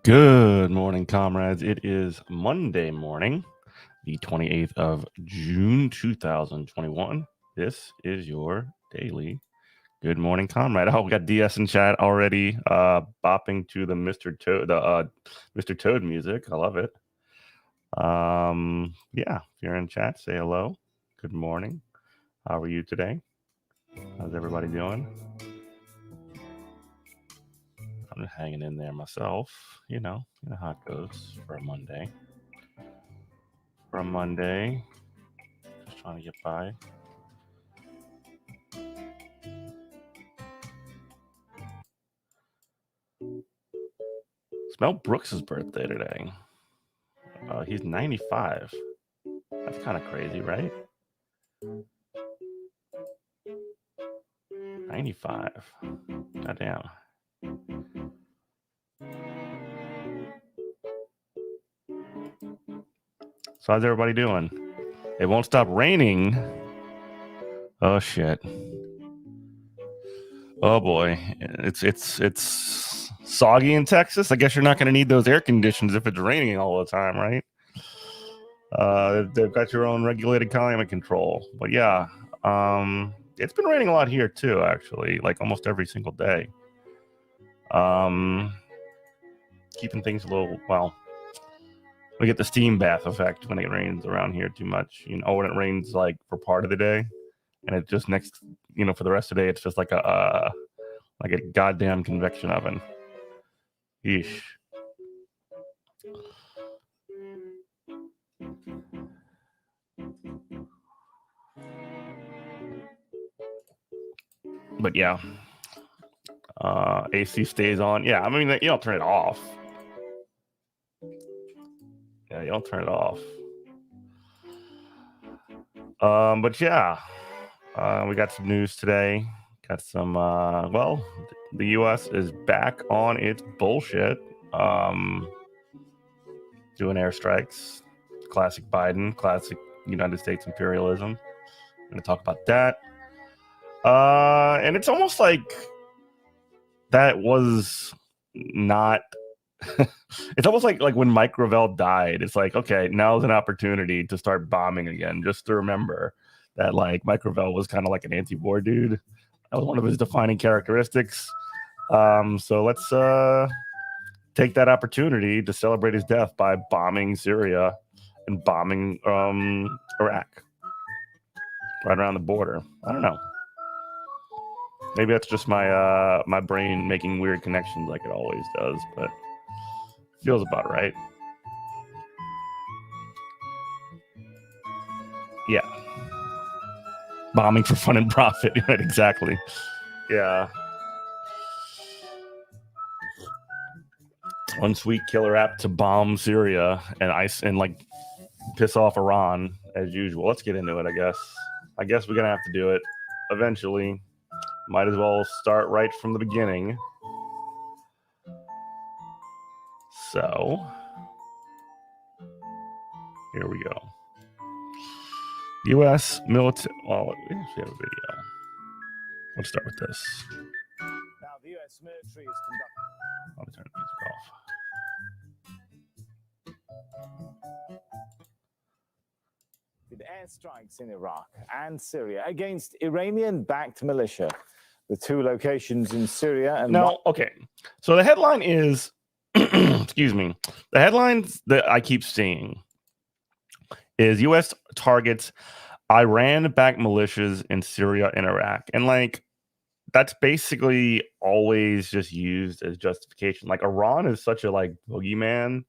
Good morning, comrades. It is Monday morning, the 28th of June, 2021. This is your daily Good Morning Comrade. Oh, we got DS in chat already, bopping to the Mr. Toad music. I love it. Yeah, if you're in chat, say hello. Good morning. How are you today? How's everybody doing? I'm just hanging in there myself. You know how it goes for a Monday. Just trying to get by. It's Mel Brooks' birthday today. He's 95. That's kind of crazy, right? 95. Goddamn. So how's everybody doing? It won't stop raining. Oh shit. Oh boy. It's soggy in Texas. I guess you're not going to need those air conditions if it's raining all the time, right? They've got your own regulated climate control. But yeah, it's been raining a lot here too, actually, like almost every single day. Keeping things a little, well, we get the steam bath effect when it rains around here too much, when it rains like for part of the day, and it just next, for the rest of the day, it's just like a goddamn convection oven. Yeesh. But yeah, AC stays on. Yeah, I mean, you don't turn it off. Yeah, you don't turn it off. But yeah, we got some news today. Got some, the U.S. is back on its bullshit, doing airstrikes. Classic Biden, classic United States imperialism. I'm going to talk about that. And it's almost like that was not... it's almost like when Mike Gravel died, it's like, okay, now's an opportunity to start bombing again. Just to remember that, like, Mike Gravel was kind of like an anti-war dude. That was one of his defining characteristics. So let's take that opportunity to celebrate his death by bombing Syria and bombing Iraq right around the border. I don't know. Maybe that's just my my brain making weird connections like it always does, but feels about right. Yeah. Bombing for fun and profit. Right, exactly. Yeah. One sweet killer app to bomb Syria and like piss off Iran as usual. Let's get into it, I guess. I guess we're going to have to do it eventually. Might as well start right from the beginning. So, here we go. U.S. military. Well, we actually have a video. Let's start with this. Now, the U.S. military is conducting. I'll turn the music off. Airstrikes in Iraq and Syria against Iranian-backed militia. The two locations in Syria and... No, okay. So the headline is, excuse me, the headlines that I keep seeing is U.S. targets Iran-backed militias in Syria and Iraq. And, like, that's basically always just used as justification. Like, Iran is such a, like, boogeyman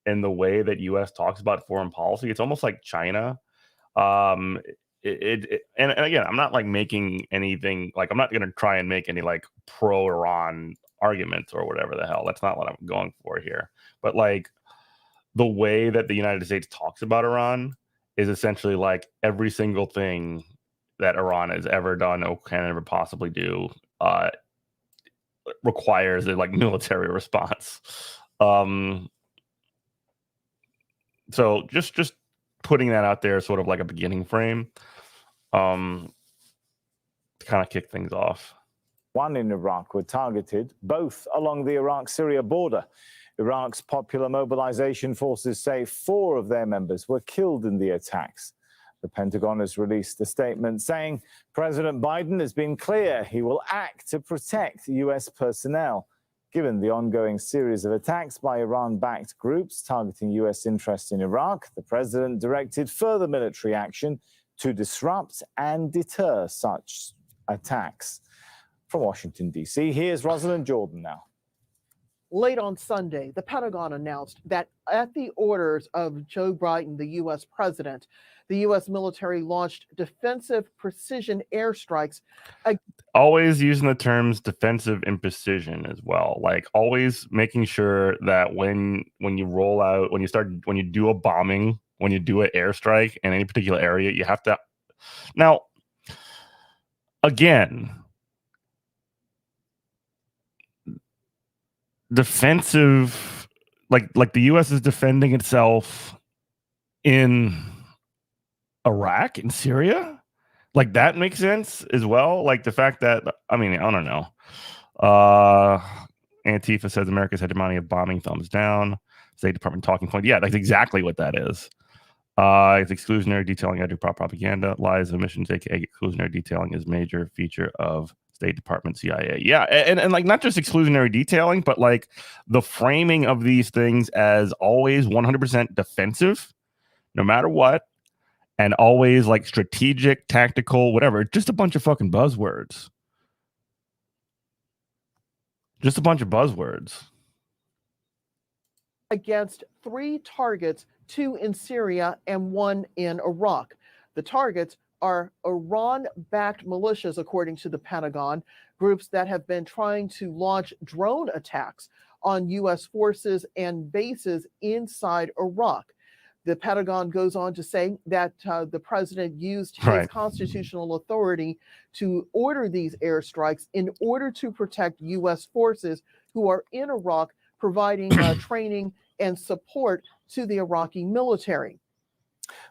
in the way that U.S. talks about foreign policy. It's almost like China. And again, I'm not like making anything, like, I'm not going to try and make any like pro-Iran arguments or whatever the hell. That's not what I'm going for here. But like the way that the United States talks about Iran is essentially like every single thing that Iran has ever done or can ever possibly do requires a like military response. So just putting that out there, sort of like a beginning frame, to kind of kick things off. One in Iraq were targeted, both along the Iraq-Syria border. Iraq's Popular Mobilization Forces say 4 of their members were killed in the attacks. The Pentagon has released a statement saying President Biden has been clear he will act to protect U.S. personnel. Given the ongoing series of attacks by Iran-backed groups targeting U.S. interests in Iraq, the president directed further military action to disrupt and deter such attacks. From Washington, D.C., here's Rosalind Jordan now. Late on Sunday, the Pentagon announced that at the orders of Joe Biden, the U.S. president, the U.S. military launched defensive precision airstrikes. Always using the terms defensive and precision as well. Like always making sure that when you roll out, when you do a bombing when you do an airstrike in any particular area, you have to. Now, again, defensive, like the U.S. is defending itself in Iraq and Syria. Like that makes sense as well. Like the fact that, I mean, I don't know. Antifa says America's hegemony of bombing thumbs down. State Department talking point. Yeah, that's exactly what that is. It's exclusionary detailing agitprop propaganda. Lies, omissions, aka exclusionary detailing is major feature of State Department, CIA. Yeah, and like not just exclusionary detailing, but like the framing of these things as always 100% defensive, no matter what, and always like strategic, tactical, whatever. Just a bunch of fucking buzzwords. Just a bunch of buzzwords. Against 3 targets, 2 in Syria and 1 in Iraq. The targets are Iran-backed militias, according to the Pentagon, groups that have been trying to launch drone attacks on U.S. forces and bases inside Iraq. The Pentagon goes on to say that the president used his constitutional authority to order these airstrikes in order to protect U.S. forces who are in Iraq, providing training and support to the Iraqi military.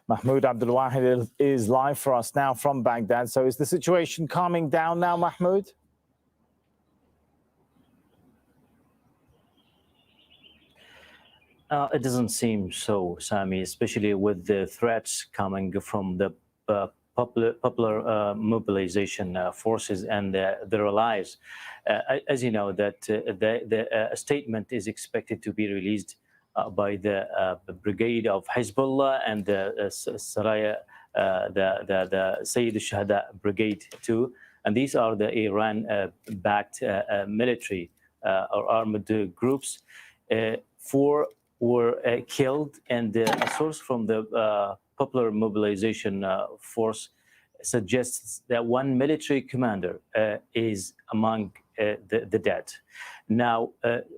Mahmoud Abdulwahid is live for us now from Baghdad. So is the situation calming down now, Mahmoud? It doesn't seem so, Sami, especially with the threats coming from the popular mobilization forces and their allies. As you know, that the statement is expected to be released by the brigade of Hezbollah and the Saraya, the Sayyid al-Shuhada brigade too. And these are the Iran-backed military or armed groups. 4 were killed, and a source from the popular mobilization force suggests that 1 military commander is among the dead. Now,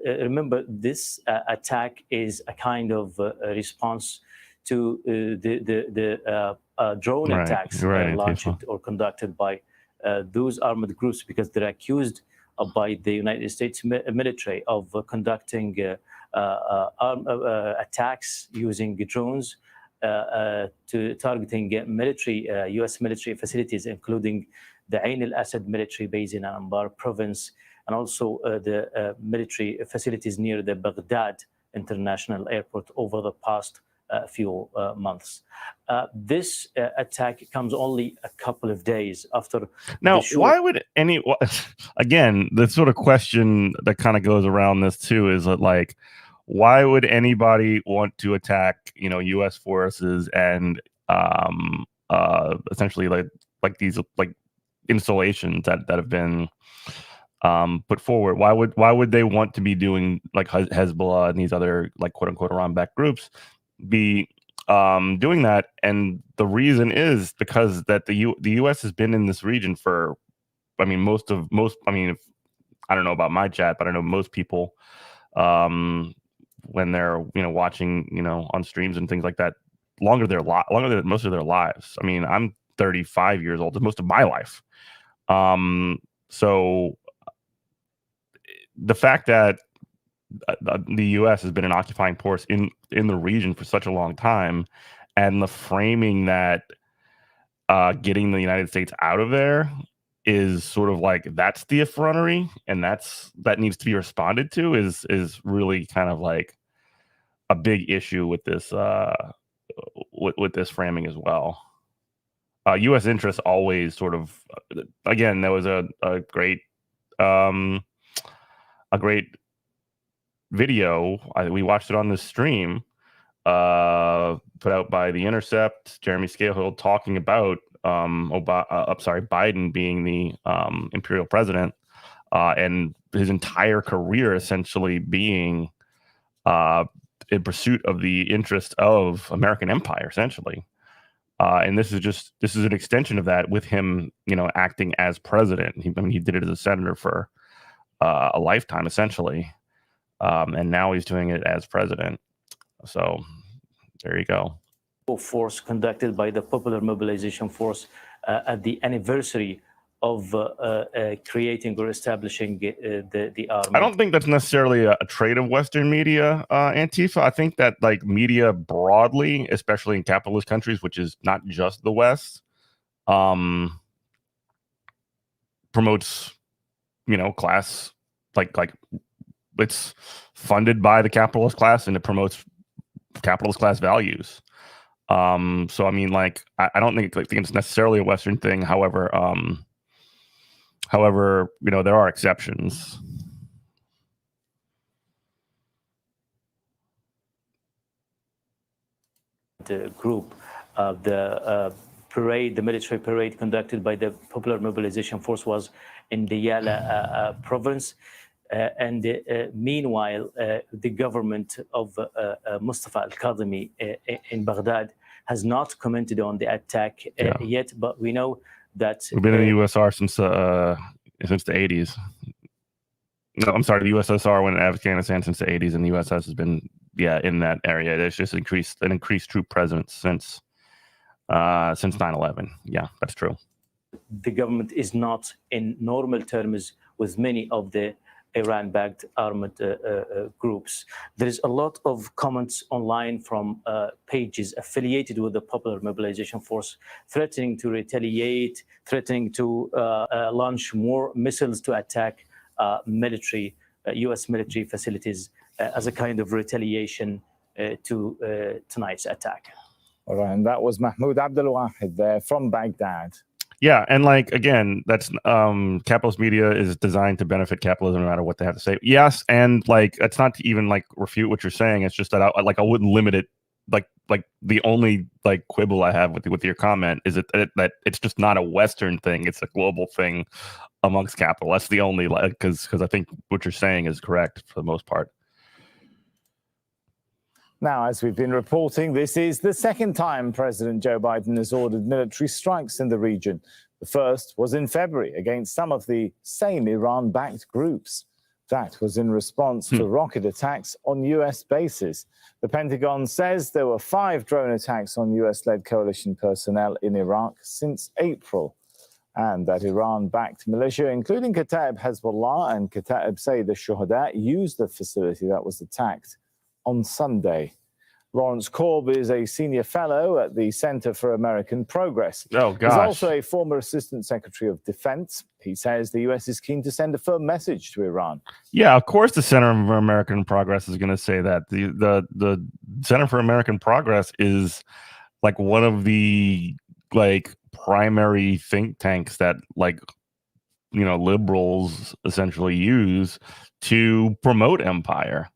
remember, this attack is a kind of response to the drone attacks launched or conducted by those armed groups, because they're accused by the United States military of conducting attacks using drones to targeting U.S. military facilities, including the Ain al-Assad military base in Anbar province, and also the military facilities near the Baghdad International Airport over the past few months. This attack comes only a couple of days after. Now, why would again, the sort of question that kind of goes around this too is that, like, why would anybody want to attack, U.S. forces and essentially like these like installations that have been put forward? Why would they want to be doing like Hezbollah and these other like quote unquote Iran-backed groups be doing that? And the reason is because that the U.S. has been in this region for, I mean, I don't know about my chat, but I know most people when they're watching on streams and things like that longer than most of their lives. I mean, I'm 35 years old, most of my life. So the fact that the U.S. has been an occupying force in the region for such a long time, and the framing that getting the United States out of there is sort of like that's the effrontery, and that needs to be responded to, is really kind of like a big issue with this with this framing as well. U.S. interests always sort of, again, there was a great video. We watched it on this stream put out by The Intercept, Jeremy Scahill, talking about Biden being the imperial president and his entire career essentially being in pursuit of the interest of American empire, essentially. And this is an extension of that, with him, acting as president. He did it as a senator for a lifetime, essentially. And now he's doing it as president. So there you go. force conducted by the Popular Mobilization Force at the anniversary of creating or establishing the army. I don't think that's necessarily a trait of Western media, Antifa. I think that like media broadly, especially in capitalist countries, which is not just the West, promotes, class, like it's funded by the capitalist class and it promotes capitalist class values. So I mean, like, I don't think it's necessarily a Western thing. However, there are exceptions. The group, the military parade conducted by the Popular Mobilization Force was in the Yala province. Meanwhile, the government of Mustafa al-Kadhimi in Baghdad has not commented on the attack yet, but we know that we've been in the USSR since the 80s. No, I'm sorry, the USSR went to Afghanistan since the 80s, and the USS has been in that area. There's just an increased troop presence since 9/11. Yeah, that's true. The government is not in normal terms with many of the Iran-backed armed groups. There is a lot of comments online from pages affiliated with the Popular Mobilization Force, threatening to retaliate, threatening to launch more missiles to attack U.S. military facilities as a kind of retaliation to tonight's attack. All right, and that was Mahmoud Abdelwahid there from Baghdad. Yeah, and like again, that's capitalist media is designed to benefit capitalism no matter what they have to say. Yes, and like it's not to even like refute what you're saying. It's just that I wouldn't limit it. Like the only like quibble I have with your comment is that it's just not a Western thing. It's a global thing amongst capital. That's the only because I think what you're saying is correct for the most part. Now, as we've been reporting, this is the second time President Joe Biden has ordered military strikes in the region. The first was in February against some of the same Iran-backed groups. That was in response to rocket attacks on U.S. bases. The Pentagon says there were 5 drone attacks on U.S.-led coalition personnel in Iraq since April, and that Iran-backed militia, including Kataib Hezbollah and Kataib Sayyid al-Shuhada, used the facility that was attacked on Sunday. Lawrence Korb is a senior fellow at the Center for American Progress. Oh, gosh. He's also a former Assistant Secretary of Defense. He says the U.S. is keen to send a firm message to Iran. Yeah, of course the Center for American Progress is going to say that. The Center for American Progress is like one of the like primary think tanks that liberals essentially use to promote empire.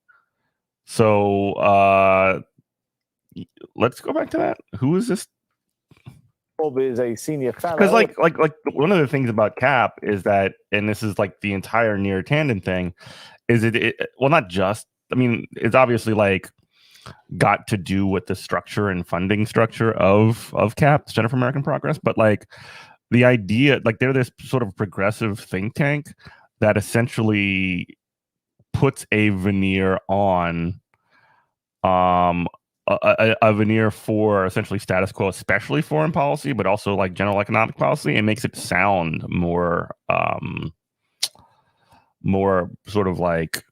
So let's go back to that. Who is this? Bob is a senior fellow. Because like one of the things about CAP is that, and this is like the entire near tandem thing, is it well, not just, I mean, it's obviously like got to do with the structure and funding structure of CAP, Center for American Progress, but like the idea, like they're this sort of progressive think tank that essentially puts a veneer on a veneer for essentially status quo, especially foreign policy, but also like general economic policy, and makes it sound more sort of like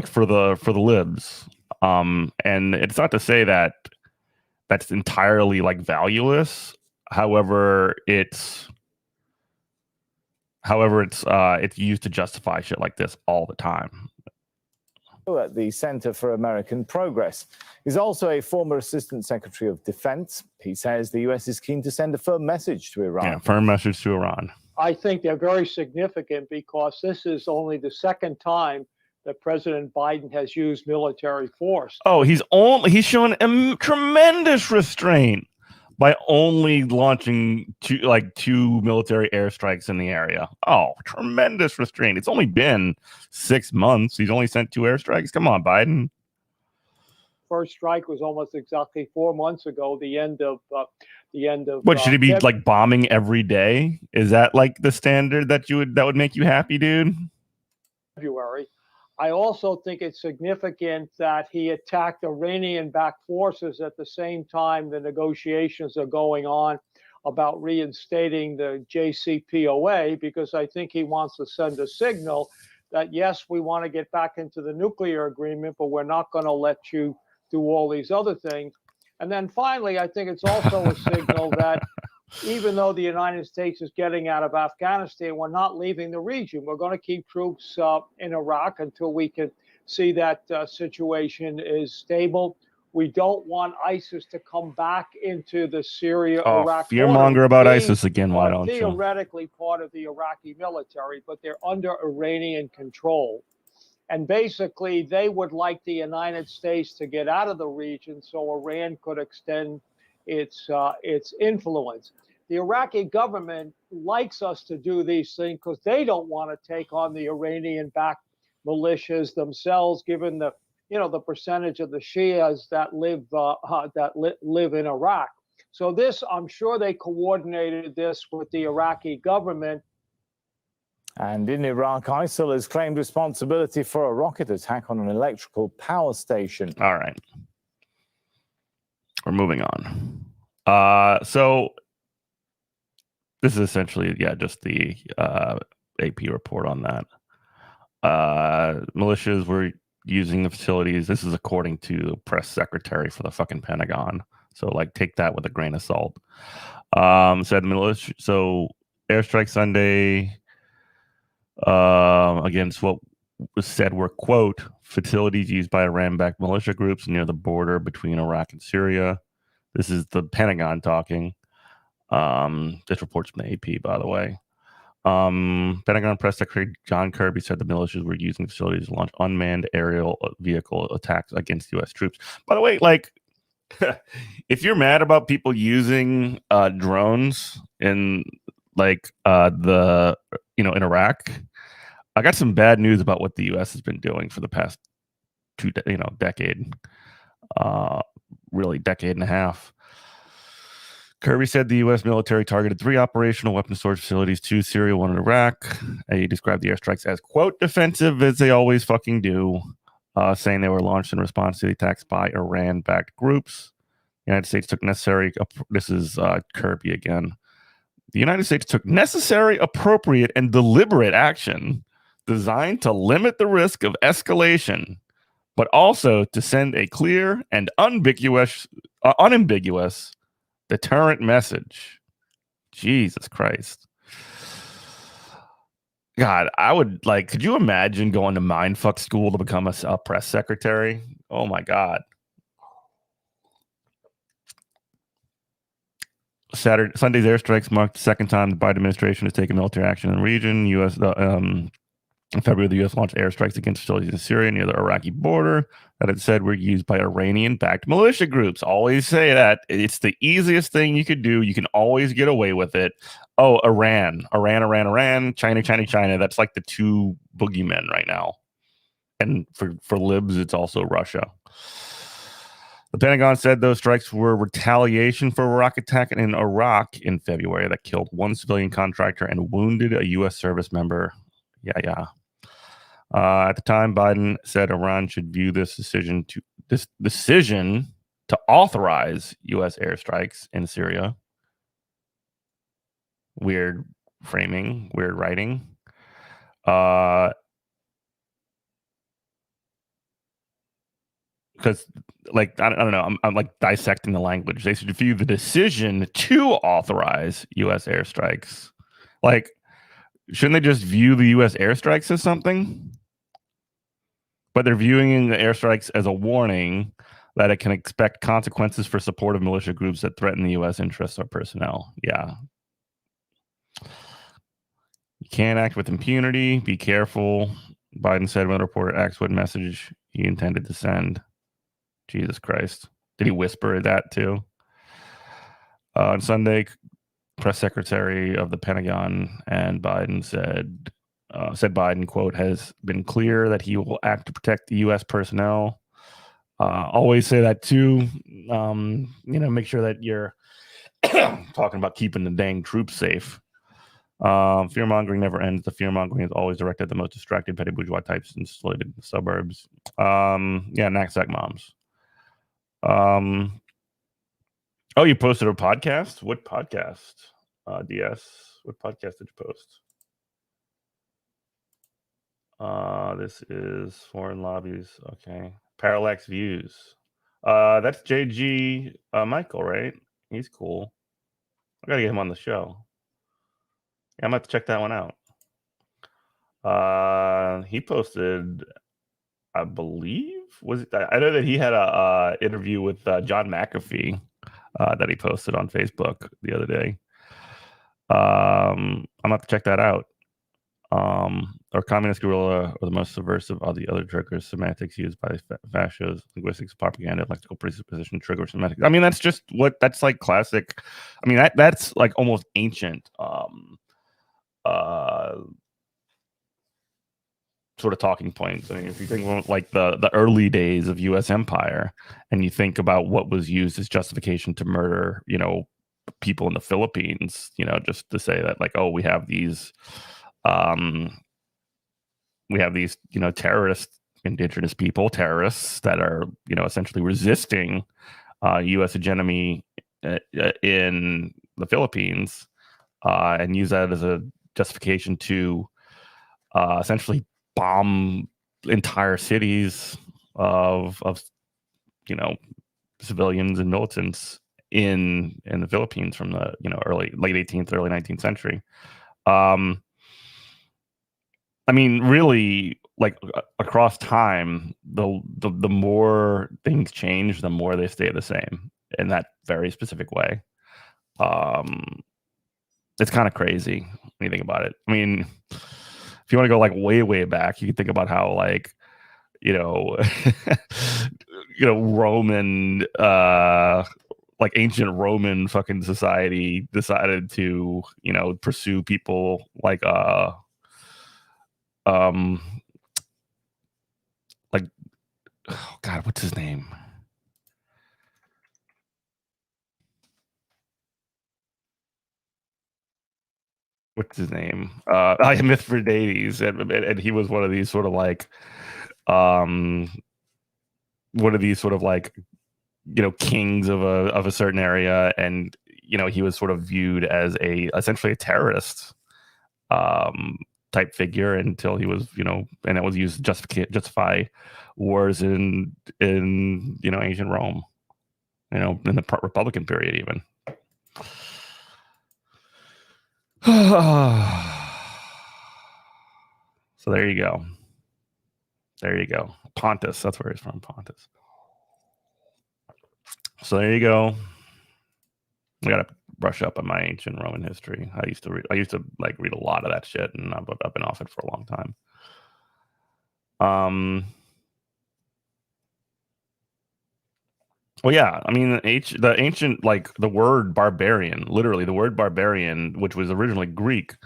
for the libs. And it's not to say that that's entirely like valueless. However, it's used to justify shit like this all the time. At the Center for American Progress. He's also a former Assistant Secretary of Defense. He says the U.S. is keen to send a firm message to Iran. Yeah, firm message to Iran. I think they're very significant because this is only the second time that President Biden has used military force. Oh, he's shown a tremendous restraint by only launching two military airstrikes in the area. Oh, tremendous restraint. It's only been 6 months. He's only sent 2 airstrikes. Come on, Biden. First strike was almost exactly 4 months ago. The end of. What should he be like bombing every day? Is that like the standard that would make you happy, dude? February. I also think it's significant that he attacked Iranian-backed forces at the same time the negotiations are going on about reinstating the JCPOA, because I think he wants to send a signal that, yes, we want to get back into the nuclear agreement, but we're not going to let you do all these other things. And then finally, I think it's also a signal that even though the United States is getting out of Afghanistan, we're not leaving the region. We're going to keep troops in Iraq until we can see that situation is stable. We don't want ISIS to come back into the Syria-Iraq fearmonger about ISIS again. Why don't you? Theoretically part of the Iraqi military, but they're under Iranian control. And basically, they would like the United States to get out of the region so Iran could extend its influence. The Iraqi government likes us to do these things because they don't want to take on the Iranian-backed militias themselves, given the the percentage of the Shias that live in Iraq. So this, I'm sure they coordinated this with the Iraqi government. And in Iraq, ISIL has claimed responsibility for a rocket attack on an electrical power station. All right. We're moving on. So this is essentially, just the AP report on that. Militias were using the facilities. This is according to the press secretary for the fucking Pentagon. So, like, take that with a grain of salt. Said militia. So, airstrike Sunday against what was said were, quote, facilities used by Iran-backed militia groups near the border between Iraq and Syria. This is the Pentagon talking. This report's from the AP, by the way. Pentagon Press Secretary John Kirby said the militias were using facilities to launch unmanned aerial vehicle attacks against U.S. troops. By the way, like, if you're mad about people using drones in in Iraq, I got some bad news about what the U.S. has been doing for the past decade, really decade and a half. Kirby said the U.S. military targeted 3 operational weapon storage facilities, 2 Syria, 1 in Iraq. He described the airstrikes as, quote, defensive, as they always fucking do, saying they were launched in response to the attacks by Iran-backed groups. The United States took necessary, this is Kirby again. The United States took necessary, appropriate, and deliberate action designed to limit the risk of escalation, but also to send a clear and unambiguous deterrent message. Jesus Christ. God, I would could you imagine going to mindfuck school to become a press secretary? Oh my God. Sunday's airstrikes marked the second time the Biden administration has taken military action in the region. In February, the U.S. launched airstrikes against facilities in Syria near the Iraqi border that it said were used by Iranian-backed militia groups. Always say that. It's the easiest thing you could do. You can always get away with it. Oh, Iran, China. That's like the 2 boogeymen right now. And for libs, it's also Russia. The Pentagon said those strikes were retaliation for a rocket attack in Iraq in February that killed 1 civilian contractor and wounded a U.S. service member. Yeah. At the time, Biden said Iran should view this decision to authorize U.S. airstrikes in Syria. Weird framing, weird writing. Because, I don't know, I'm like dissecting the language. They should view the decision to authorize U.S. airstrikes. Shouldn't they just view the U.S. airstrikes as something? But they're viewing the airstrikes as a warning that it can expect consequences for support of militia groups that threaten the U.S. interests or personnel. Yeah. You can't act with impunity. Be careful. Biden said when the reporter asked what message he intended to send. Jesus Christ. Did he whisper that too? On Sunday, press secretary of the Pentagon and Biden said Biden, quote, has been clear that he will act to protect the U.S. personnel. Always say that too. Make sure that you're talking about keeping the dang troops safe. Fear mongering never ends. The fear mongering is always directed at the most distracted petty bourgeois types insulated in the suburbs. Yeah, knapsack moms. Oh, you posted a podcast? What podcast? DS. What podcast did you post? This is Foreign Lobbies. Okay. Parallax Views. That's JG Michael, right? He's cool. I gotta get him on the show. Yeah, I'm gonna have to check that one out. He posted, I believe, was it? I know that he had a interview with John McAfee that he posted on Facebook the other day. I'm gonna have to check that out. Or communist guerrilla, or the most subversive of the other triggers, semantics used by fascists, linguistics, propaganda, lexical presupposition, trigger semantics. I mean, that's just that's like classic. I mean, that's like almost ancient sort of talking points. I mean, if you think about like the early days of U.S. empire, and you think about what was used as justification to murder, people in the Philippines, just to say that, like, oh, we have these terrorist indigenous people, terrorists that are, essentially resisting U.S. hegemony in the Philippines, and use that as a justification to essentially bomb entire cities of civilians and militants in the Philippines from the late 18th, early 19th century. I mean, really, like across time, the more things change, the more they stay the same in that very specific way. It's kind of crazy when you think about it. I mean, if you want to go like way back, you can think about how like Roman like ancient Roman fucking society decided to pursue people like like, oh God, what's his name? What's his name? Mithridates, and he was one of these sort of like, kings of a certain area, and he was sort of viewed as essentially a terrorist type figure until he was, and it was used to justify wars in ancient Rome, in the Republican period even. So there you go. Pontus, that's where he's from, Pontus. So there you go. I gotta brush up on my ancient Roman history. I used to read a lot of that shit, and I've been off it for a long time. Well, yeah, I mean, the ancient, like the word barbarian, literally the word barbarian, which was originally Greek,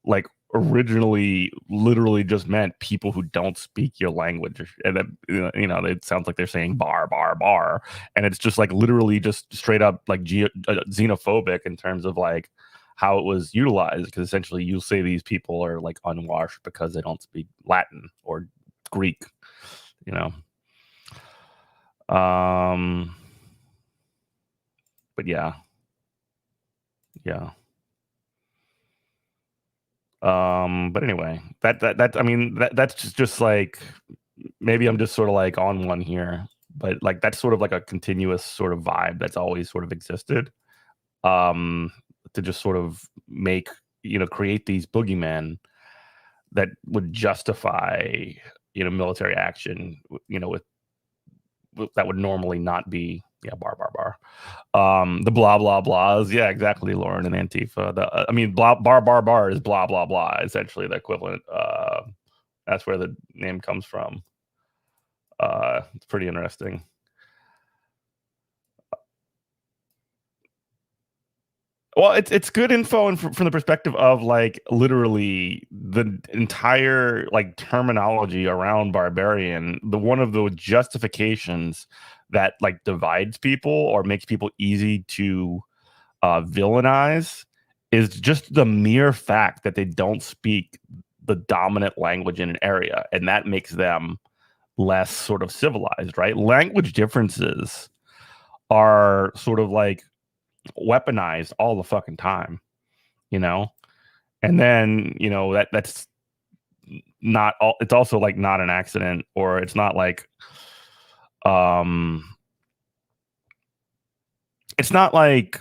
like originally literally just meant people who don't speak your language, and then it sounds like they're saying bar, and it's just like literally just straight up like xenophobic in terms of like how it was utilized, because essentially you'll say these people are like unwashed because they don't speak Latin or Greek, but yeah. But anyway, that I mean, that's just like, maybe I'm just sort of like on one here, but like that's sort of like a continuous sort of vibe that's always sort of existed, to just sort of make, create these boogeymen that would justify, military action, with that would normally not be, bar. The blah blah blahs, yeah, exactly, Lauren, and Antifa. I mean, bar is blah blah blah, essentially the equivalent. That's where the name comes from. It's pretty interesting. Well, it's good info, and from the perspective of like literally the entire like terminology around barbarian. One of the justifications that like divides people or makes people easy to villainize is just the mere fact that they don't speak the dominant language in an area, and that makes them less sort of civilized, right? Language differences are sort of like weaponized all the fucking time, you know? And then, you know, that's not all, it's also like not an accident, or it's not like it's not like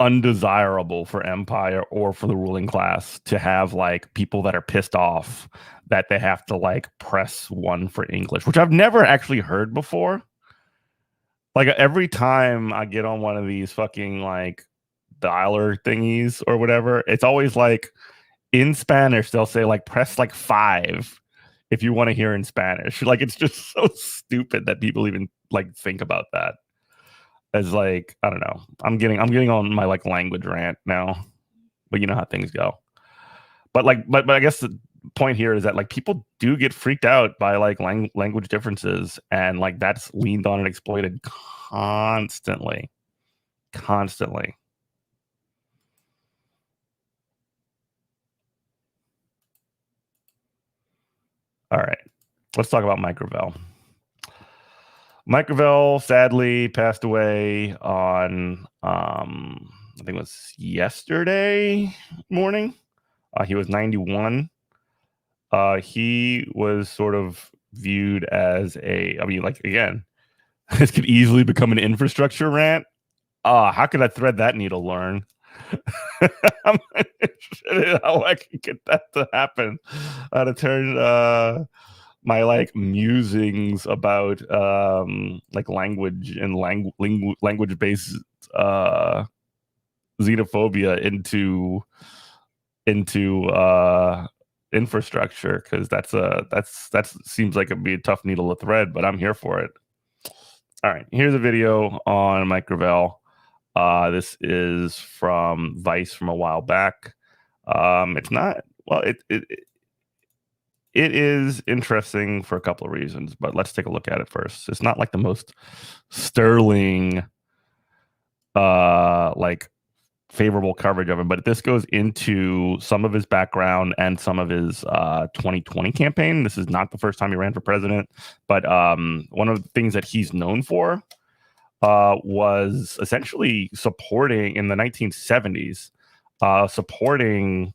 undesirable for empire or for the ruling class to have like people that are pissed off that they have to like press one for English, which I've never actually heard before. Like every time I get on one of these fucking like dialer thingies or whatever, it's always like in Spanish, they'll say like press like 5 if you want to hear in Spanish. Like it's just so stupid that people even like think about that. As like, I don't know. I'm getting on my like language rant now. But you know how things go. But I guess the point here is that like people do get freaked out by like language differences, and like that's leaned on and exploited constantly. All right, let's talk about Mike Gravel. Mike Gravel sadly passed away on I think it was yesterday morning. He was 91. He was sort of viewed as I mean, like, again, this could easily become an infrastructure rant. How could I thread that needle, Lauren? I'm interested in how I can get that to happen. To turn my like musings about like language and language based xenophobia into infrastructure, because that seems like it'd be a tough needle to thread, but I'm here for it. All right, here's a video on Mike Gravel. This is from Vice from a while back. It's not, well, it is interesting for a couple of reasons, but let's take a look at it first. It's not like the most sterling like favorable coverage of him, but this goes into some of his background and some of his 2020 campaign. This is not the first time he ran for president, but one of the things that he's known for was essentially supporting, in the 1970s, supporting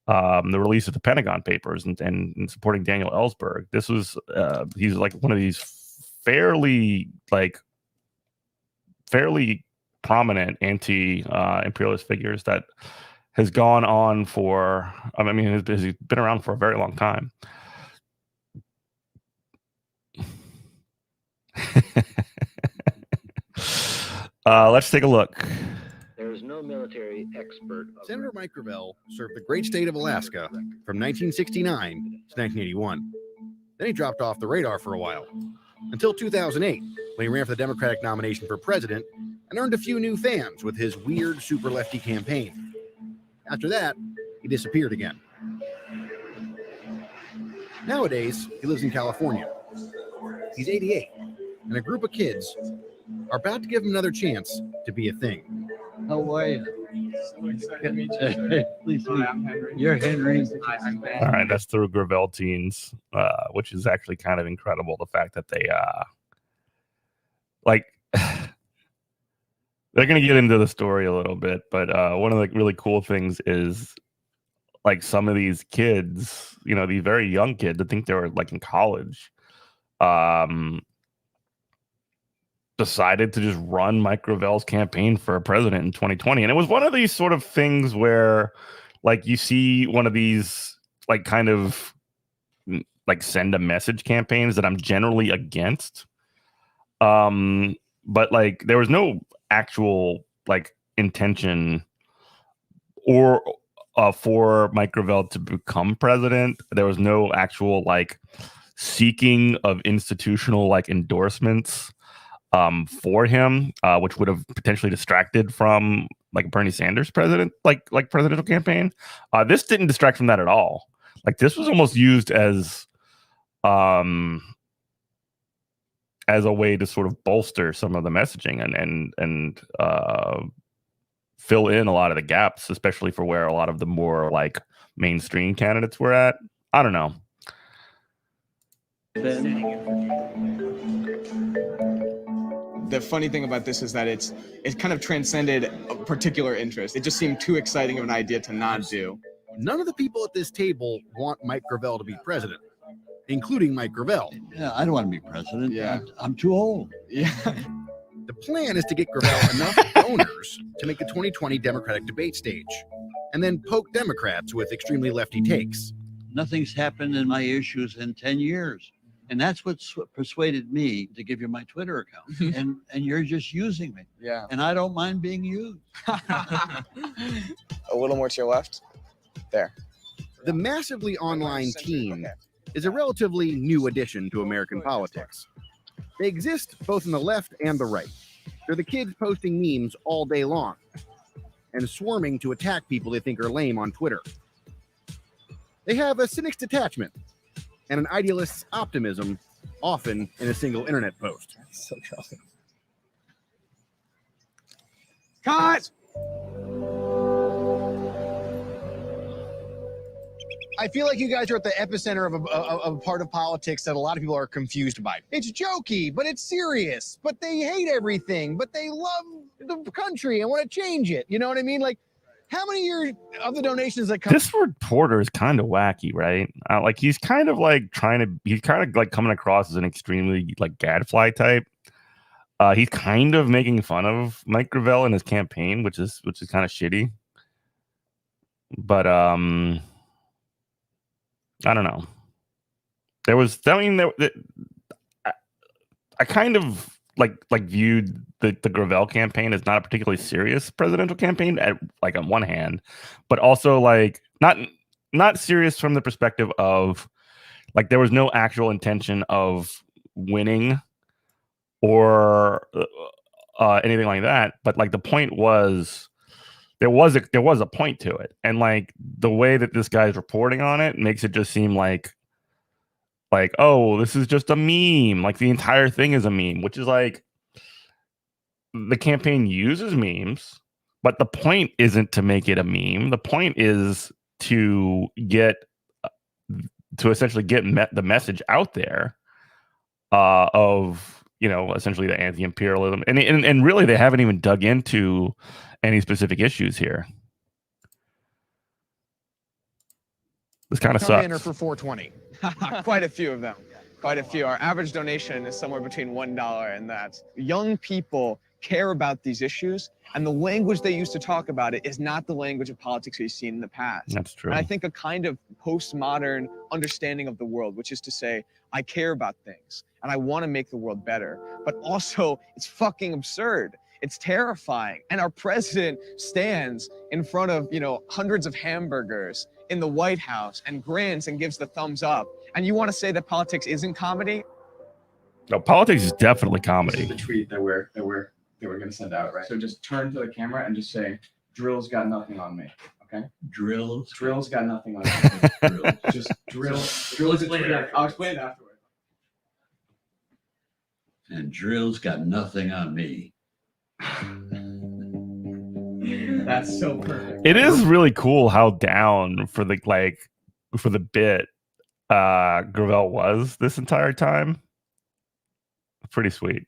the release of the Pentagon Papers and supporting Daniel Ellsberg. This was he's like one of these fairly prominent anti-imperialist figures that has gone on for, I mean, has been around for a very long time. Let's take a look. There is no military expert. Senator Mike Gravel served the great state of Alaska from 1969 to 1981. Then he dropped off the radar for a while, until 2008, when he ran for the Democratic nomination for president and earned a few new fans with his weird super lefty campaign. After that, he disappeared again. Nowadays, he lives in California. He's 88, and a group of kids are about to give him another chance to be a thing. How are you? Please, you're Henry. All right, that's through Gravel Teens, which is actually kind of incredible. The fact that they like they're going to get into the story a little bit, but one of the really cool things is like some of these kids, you know, these very young kids, I think they were like in college, decided to just run Mike Gravel's campaign for president in 2020. And it was one of these sort of things where like you see one of these like kind of like send a message campaigns that I'm generally against. But like there was no actual like intention or for Mike Gravel to become president. There was no actual like seeking of institutional like endorsements for him, which would have potentially distracted from like Bernie Sanders presidential campaign. This didn't distract from that at all. Like this was almost used as a way to sort of bolster some of the messaging and fill in a lot of the gaps, especially for where a lot of the more like mainstream candidates were at. I don't know. The funny thing about this is that it kind of transcended a particular interest. It just seemed too exciting of an idea to not do. None of the people at this table want Mike Gravel to be president, including Mike Gravel. Yeah, I don't want to be president. Yeah. I'm too old. Yeah. The plan is to get Gravel enough donors to make the 2020 Democratic debate stage, and then poke Democrats with extremely lefty takes. Nothing's happened in my issues in 10 years. And that's what persuaded me to give you my Twitter account. and you're just using me. Yeah. And I don't mind being used. A little more to your left. There. The massively online team is a relatively new addition to American politics. They exist both on the left and the right. They're the kids posting memes all day long and swarming to attack people they think are lame on Twitter. They have a cynic's detachment and an idealist's optimism, often in a single internet post. So shocking. Cut! I feel like you guys are at the epicenter of a part of politics that a lot of people are confused by. It's jokey, but it's serious. But they hate everything, but they love the country and want to change it. You know what I mean? Like, how many of the donations that come? This reporter is kind of wacky, right? Like he's kind of like coming across as an extremely like gadfly type. He's kind of making fun of Mike Gravel in his campaign, which is kind of shitty. But I don't know. I kind of like viewed the Gravel campaign as not a particularly serious presidential campaign on one hand, but also like not serious from the perspective of like there was no actual intention of winning or anything like that. But like the point was there was a point to it, and like the way that this guy's reporting on it makes it just seem like oh, this is just a meme. Like the entire thing is a meme, which is like the campaign uses memes, but the point isn't to make it a meme. The point is to essentially get the message out there of, you know, essentially the anti-imperialism, and really they haven't even dug into any specific issues here. This kind of sucks. Banner for 420. Quite a few of them. Quite a few. Our average donation is somewhere between $1 and that. Young people care about these issues, and the language they use to talk about it is not the language of politics we've seen in the past. That's true. And I think a kind of postmodern understanding of the world, which is to say, I care about things and I want to make the world better, but also it's fucking absurd. It's terrifying. And our president stands in front of, you know, hundreds of hamburgers in the White House and grins and gives the thumbs up. And you want to say that politics isn't comedy? No, politics is definitely comedy. This is the tweet that we're going to send out, right? So just turn to the camera and just say, "Drill's got nothing on me." Okay? Drill's got nothing on me. Drill. Just drill. Drill is a Twitter. I'll explain it afterward. And Drill's got nothing on me. That's so perfect. It is really cool how down for the bit Gravel was this entire time. Pretty sweet.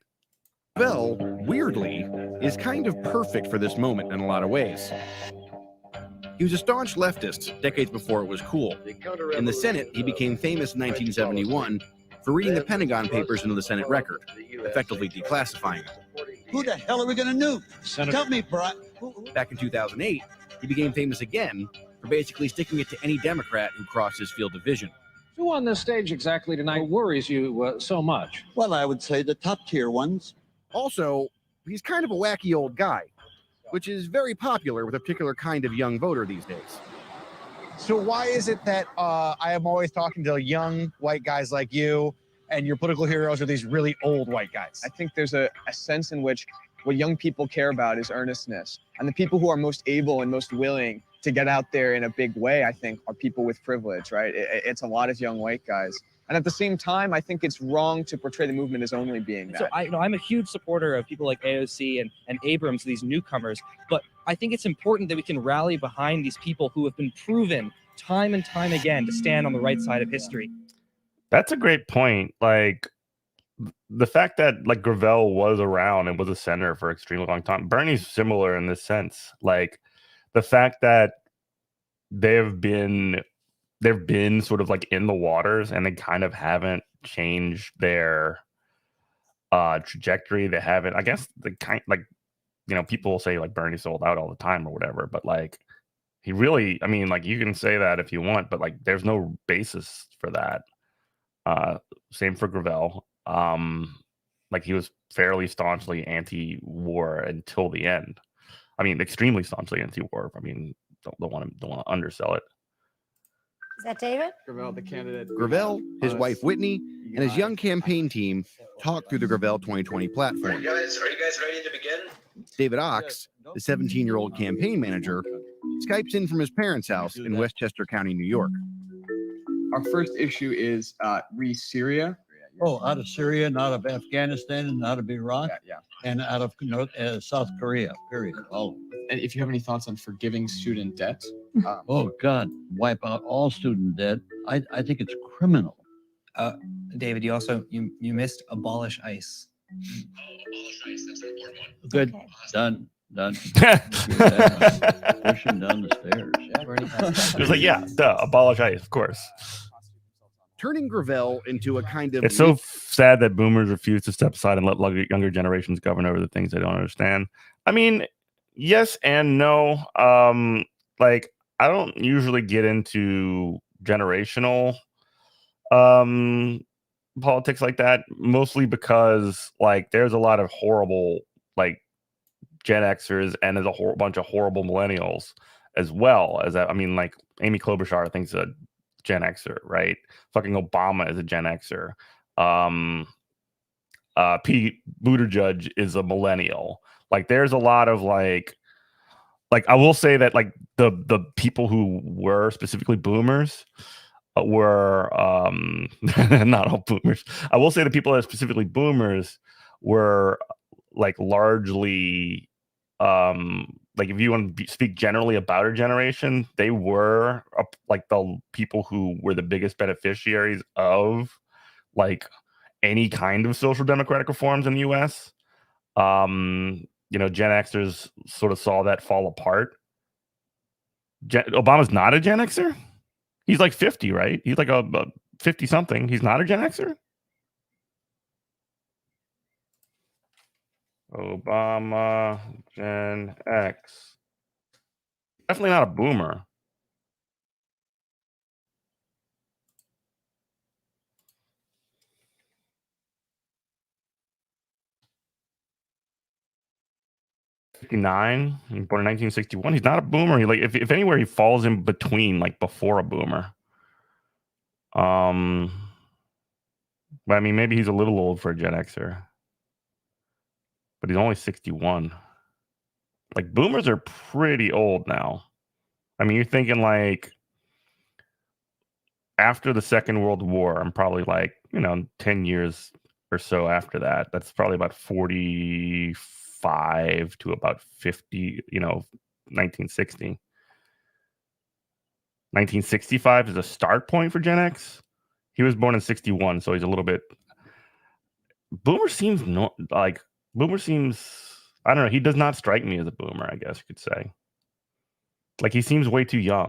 Gravel, weirdly, is kind of perfect for this moment in a lot of ways. He was a staunch leftist decades before it was cool. In the Senate, he became famous in 1971 for reading the Pentagon Papers into the Senate record, effectively declassifying it. Who the hell are we going to nuke? Tell me, bro. Back in 2008, he became famous again for basically sticking it to any Democrat who crossed his field of vision. Who on this stage exactly tonight worries you so much? Well, I would say the top tier ones. Also, he's kind of a wacky old guy, which is very popular with a particular kind of young voter these days. So why is it that I am always talking to young white guys like you, and your political heroes are these really old white guys? I think there's a sense in which what young people care about is earnestness. And the people who are most able and most willing to get out there in a big way, I think, are people with privilege, right? It's a lot of young white guys. And at the same time, I think it's wrong to portray the movement as only being that. So I'm a huge supporter of people like AOC and Abrams, these newcomers, but I think it's important that we can rally behind these people who have been proven time and time again to stand on the right side of history. That's a great point. Like the fact that like Gravel was around and was a senator for an extremely long time. Bernie's similar in this sense. Like the fact that they've been sort of like in the waters and they kind of haven't changed their trajectory. They haven't, I guess, the kind like, you know, people will say like Bernie sold out all the time or whatever, but like he really, I mean, like you can say that if you want, but like there's no basis for that. Same for Gravel. Like he was fairly staunchly anti-war until the end. I mean, extremely staunchly anti-war. I mean, don't want to undersell it. Is that David? Gravel, the candidate. Gravel, his wife Whitney, and his young campaign team talk through the Gravel 2020 platform. Are you guys ready to begin? David Ox, the 17-year-old campaign manager, Skypes in from his parents' house in Westchester County, New York. Our first issue is Syria. Oh, out of Syria, not of Afghanistan, and out of Iraq, and out of South Korea, period. All. And if you have any thoughts on forgiving student debt? Oh, God, wipe out all student debt. I think it's criminal. David, you also, you missed abolish ICE. Abolish ICE, that's an important one. Good, Okay. done. Pushing down the stairs. It was like, yeah, duh, abolish ICE, of course. Turning Gravel into a kind of... It's so sad that boomers refuse to step aside and let younger generations govern over the things they don't understand. I mean, yes and no. Like, I don't usually get into generational politics like that, mostly because, like, there's a lot of horrible, like, Gen Xers and there's a bunch of horrible millennials as well. As I mean, like, Amy Klobuchar, I think, is a Gen Xer, right? Fucking Obama is a Gen Xer. Pete Buttigieg is a millennial. Like, there's a lot of like I will say that like the people who were specifically boomers were not all boomers. I will say the people that are specifically boomers were like largely like if you want to speak generally about a generation, they were like the people who were the biggest beneficiaries of like any kind of social democratic reforms in the US. You know, Gen Xers sort of saw that fall apart. Obama's not a Gen Xer. He's like 50, right? He's like a 50 something. He's not a Gen Xer. Obama, Gen X. Definitely not a boomer. '59, born in 1961. He's not a boomer. He like if anywhere he falls in between, like before a boomer. But I mean, maybe he's a little old for a Gen Xer. But he's only 61. Like boomers are pretty old now. I mean, you're thinking like after the Second World War, I'm probably like, you know, 10 years or so after that. That's probably about 45 to about 50, you know, 1960. 1965 is a start point for Gen X. He was born in 61, so he's a little bit. Boomer seems I don't know. He does not strike me as a boomer, I guess you could say. Like he seems way too young.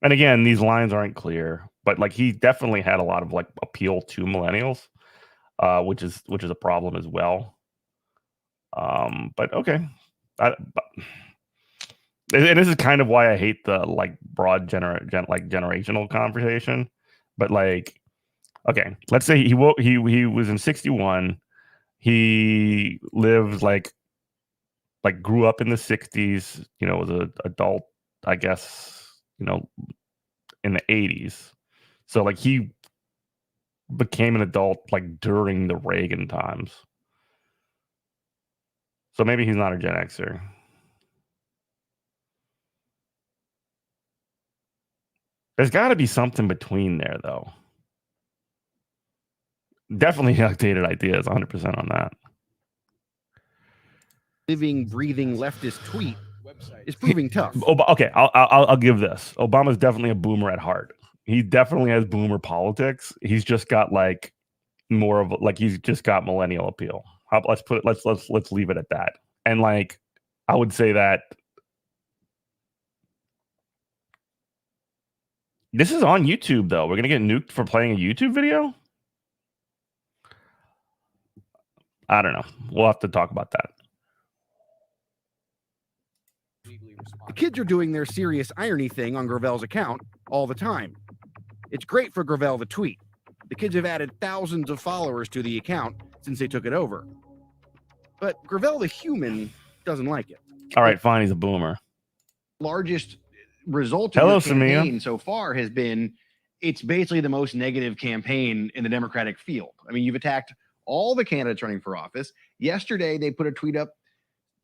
And again, these lines aren't clear, but like he definitely had a lot of like appeal to millennials, which is a problem as well. But okay, and this is kind of why I hate the like broad generational conversation. But like, okay, let's say he was in 61. He lived like grew up in the 60s, you know, was an adult, I guess, you know, in the 80s. So like he became an adult like during the Reagan times. So maybe he's not a Gen Xer. There's got to be something between there, though. Definitely outdated ideas, 100% on that. Living, breathing leftist tweet is proving tough. Okay, I'll give this. Obama's definitely a boomer at heart. He definitely has boomer politics. He's just got like more of like he's just got millennial appeal. Let's leave it at that. And like I would say that this is on YouTube though. We're gonna get nuked for playing a YouTube video. I don't know. We'll have to talk about that. The kids are doing their serious irony thing on Gravel's account all the time. It's great for Gravel to tweet. The kids have added thousands of followers to the account since they took it over. But Gravel the human doesn't like it. All right, fine, he's a boomer. Largest result of your campaign so far has been it's basically the most negative campaign in the Democratic field. I mean, you've attacked all the candidates running for office. Yesterday, they put a tweet up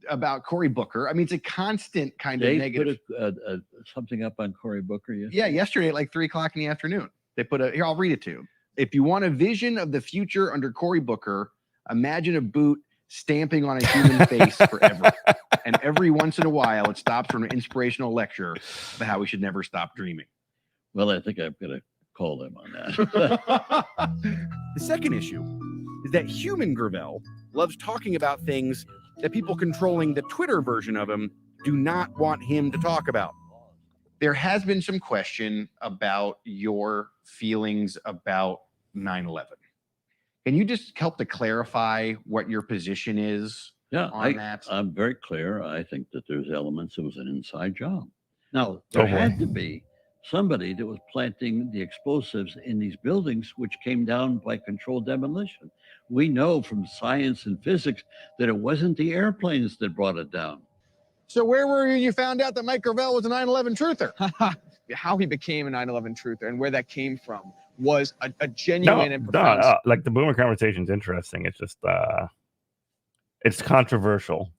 about Cory Booker. I mean, it's a constant kind of negative. They put something up on Cory Booker yesterday? Yeah, yesterday at like 3 o'clock in the afternoon. They put here, I'll read it to you. If you want a vision of the future under Cory Booker, imagine a boot stamping on a human face forever. And every once in a while, it stops for an inspirational lecture about how we should never stop dreaming. Well, I think I've got to call them on that. The second issue is that human Gravel loves talking about things that people controlling the Twitter version of him do not want him to talk about. There has been some question about your feelings about 9/11. Can you just help to clarify what your position is on that? I'm very clear. I think that there's elements. It was an inside job. Now, there had to be somebody that was planting the explosives in these buildings, which came down by controlled demolition. We know from science and physics that it wasn't the airplanes that brought it down. So where were you found out that Mike Gravel was a 9/11 truther? How he became a 9/11 truther and where that came from was a genuine and profound. Like the boomer conversation is interesting. It's just it's controversial.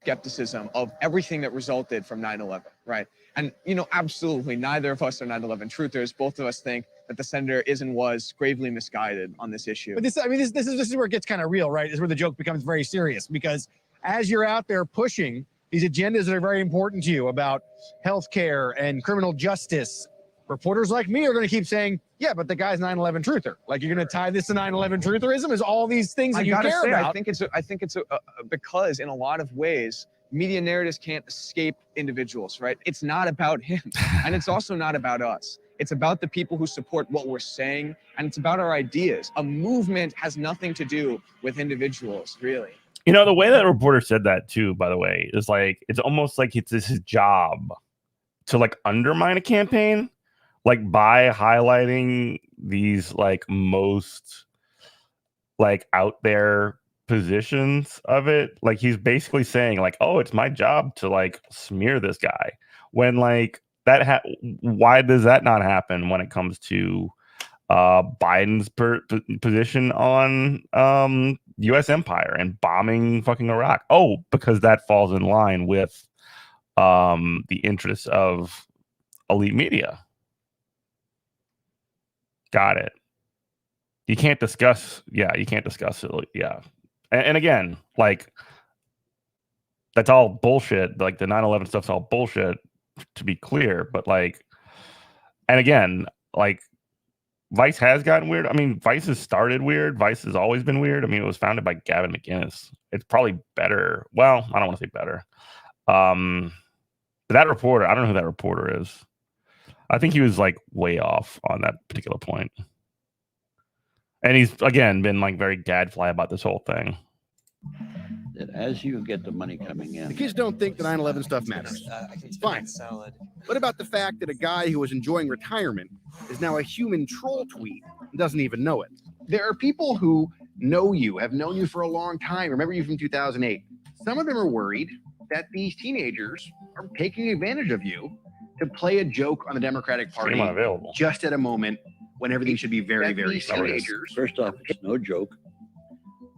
Skepticism of everything that resulted from 9/11, right? And absolutely neither of us are 9/11 truthers. Both of us think that the senator is and was gravely misguided on this issue. But this is where it gets kind of real, right? This is where the joke becomes very serious, because as you're out there pushing these agendas that are very important to you about healthcare and criminal justice, reporters like me are going to keep saying, yeah, but the guy's 9/11 truther. Like, you're going to tie this to 9/11 trutherism? Is all these things that you care about? I think it's because in a lot of ways, media narratives can't escape individuals, right? It's not about him, and it's also not about us. It's about the people who support what we're saying, and it's about our ideas. A movement has nothing to do with individuals, really. The way that reporter said that too, by the way, is like it's almost like it's his job to like undermine a campaign, like by highlighting these like most like out there positions of it. Like he's basically saying like, oh, it's my job to like smear this guy, when like that why does that not happen when it comes to Biden's position on US empire and bombing fucking Iraq? Oh, because that falls in line with the interests of elite media. Got it. You can't discuss it. Yeah. And again, like that's all bullshit. Like the 9/11 stuff's all bullshit, to be clear. But like, and again, like Vice has gotten weird. I mean, Vice has started weird. Vice has always been weird. I mean, it was founded by Gavin McInnes. It's probably better. Well, I don't want to say better. But that reporter, I don't know who that reporter is. I think he was like way off on that particular point. And he's again been like very gadfly about this whole thing. That as you get the money coming in, the kids don't think the 9/11 stuff matters. Fine. What about the fact that a guy who was enjoying retirement is now a human troll tweet and doesn't even know it? There are people who know you, have known you for a long time, remember you from 2008. Some of them are worried that these teenagers are taking advantage of you to play a joke on the Democratic Party just at a moment when everything should be very, very serious. First off, it's no joke.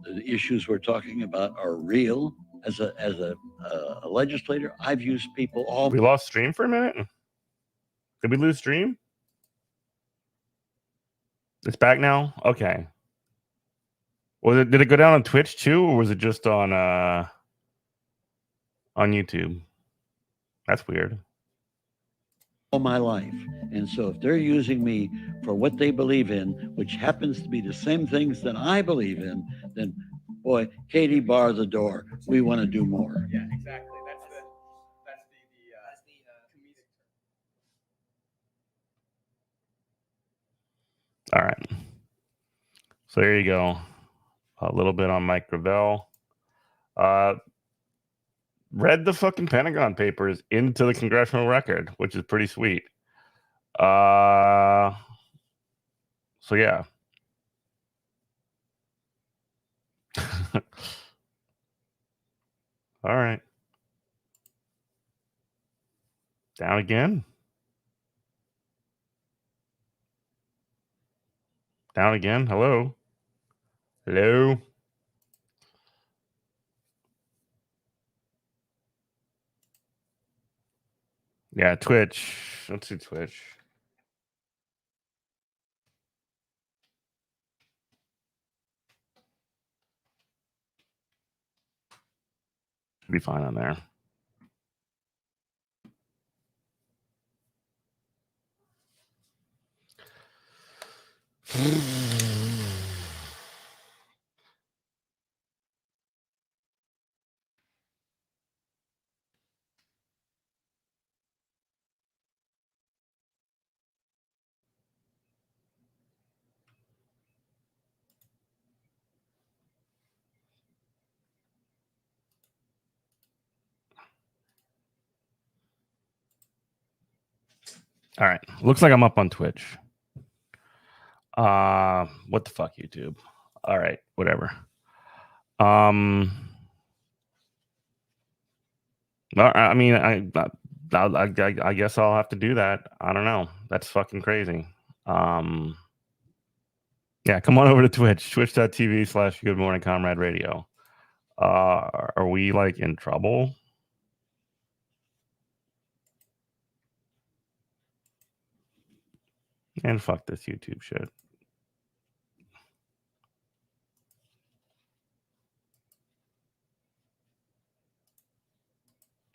The issues we're talking about are real. As a legislator, I've used people all. We lost stream for a minute. Did we lose stream? It's back now? Okay. Did it go down on Twitch too, or was it just on YouTube? That's weird. All my life. And so if they're using me for what they believe in, which happens to be the same things that I believe in, then boy, Katie, bar the door. We want to do more. Yeah, exactly. That's the comedic. All right. So there you go. A little bit on Mike Gravel. Read the fucking Pentagon Papers into the congressional record, which is pretty sweet. So yeah. All right. Down again. Down again. Hello. Hello. Yeah, Twitch. Let's do Twitch. Be fine on there. All right. Looks like I'm up on Twitch. What the fuck, YouTube? All right, whatever. I mean, I guess I'll have to do that. I don't know. That's fucking crazy. Yeah, come on over to Twitch, twitch.tv/Good Morning Comrade Radio. Are we like in trouble? And fuck this YouTube shit.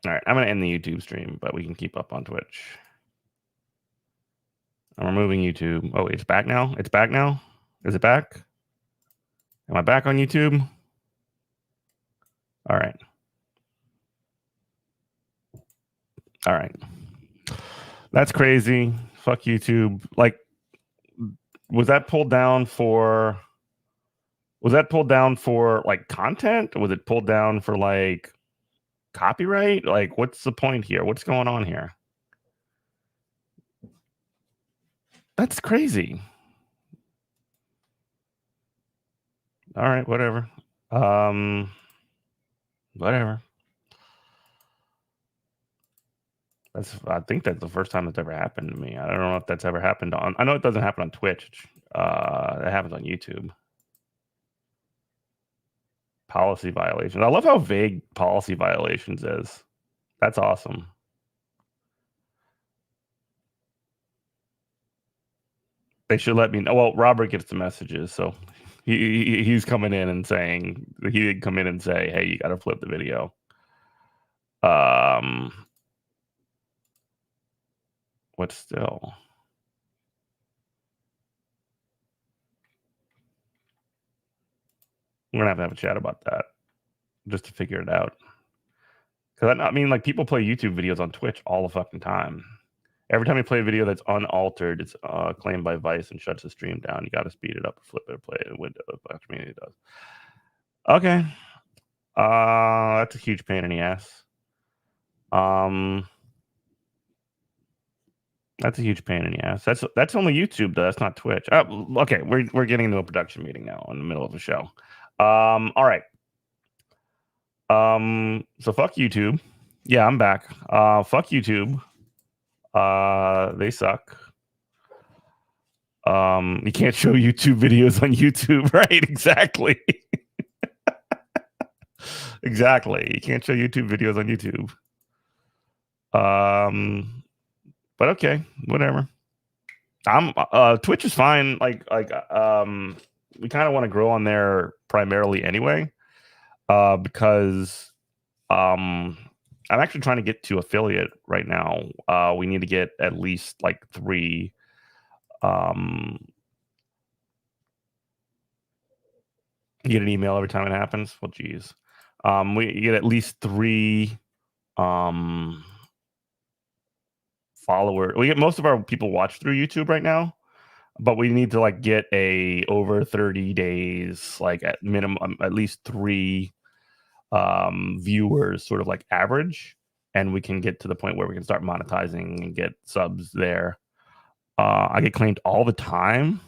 All right, I'm going to end the YouTube stream, but we can keep up on Twitch. I'm removing YouTube. Oh, it's back now? It's back now? Is it back? Am I back on YouTube? All right. All right. That's crazy. Fuck YouTube. Like, was that pulled down for like content? Was it pulled down for like copyright? Like, what's the point here? What's going on here? That's crazy. All right, whatever. Whatever. I think that's the first time that's ever happened to me. I don't know if that's ever happened on. I know it doesn't happen on Twitch. It happens on YouTube. Policy violations. I love how vague policy violations is. That's awesome. They should let me know. Well, Robert gets the messages, so he's coming in and saying he did come in and say, "Hey, you got to flip the video." What still? We're gonna have a chat about that just to figure it out. Because I mean, like, people play YouTube videos on Twitch all the fucking time. Every time you play a video that's unaltered, it's claimed by Vice and shuts the stream down. You got to speed it up or flip it or play it in Windows. But I mean, it does. Okay. That's a huge pain in the ass. That's a huge pain in the ass. That's only YouTube though. That's not Twitch. Okay, we're getting into a production meeting now in the middle of a show. All right. So fuck YouTube. Yeah, I'm back. Fuck YouTube. They suck. You can't show YouTube videos on YouTube, right? Exactly. Exactly. You can't show YouTube videos on YouTube. But okay, whatever. I'm Twitch is fine. We kind of want to grow on there primarily anyway, because I'm actually trying to get to affiliate right now. We need to get at least like 3 you get an email every time it happens. Well, geez. We get at least 3 followers. We get most of our people watch through YouTube right now, but we need to like get a over 30 days, like at minimum, at least 3 viewers, sort of like average, and we can get to the point where we can start monetizing and get subs there. I get claimed all the time.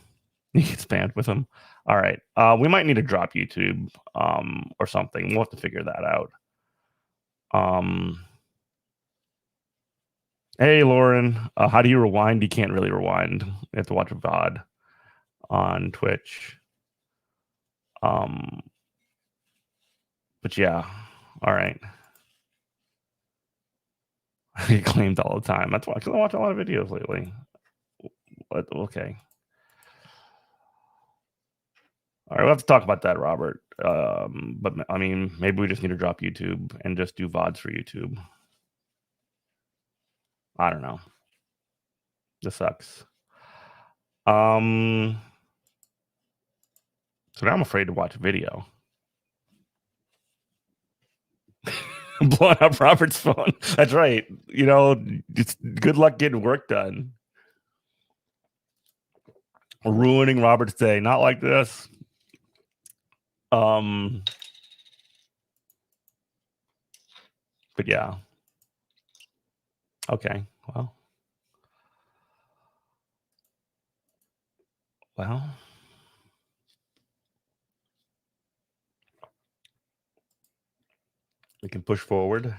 You get spammed with them. All right. We might need to drop YouTube or something. We'll have to figure that out. Hey, Lauren. How do you rewind? You can't really rewind. You have to watch a VOD on Twitch. But yeah. All right. I get claimed all the time. That's why I watch a lot of videos lately. But okay. All right, we'll have to talk about that, Robert. But I mean, maybe we just need to drop YouTube and just do VODs for YouTube. I don't know. This sucks. So now I'm afraid to watch a video. Blowing up Robert's phone. That's right. You know, it's good luck getting work done. Ruining Robert's day. Not like this. But yeah. Okay. Well. We can push forward.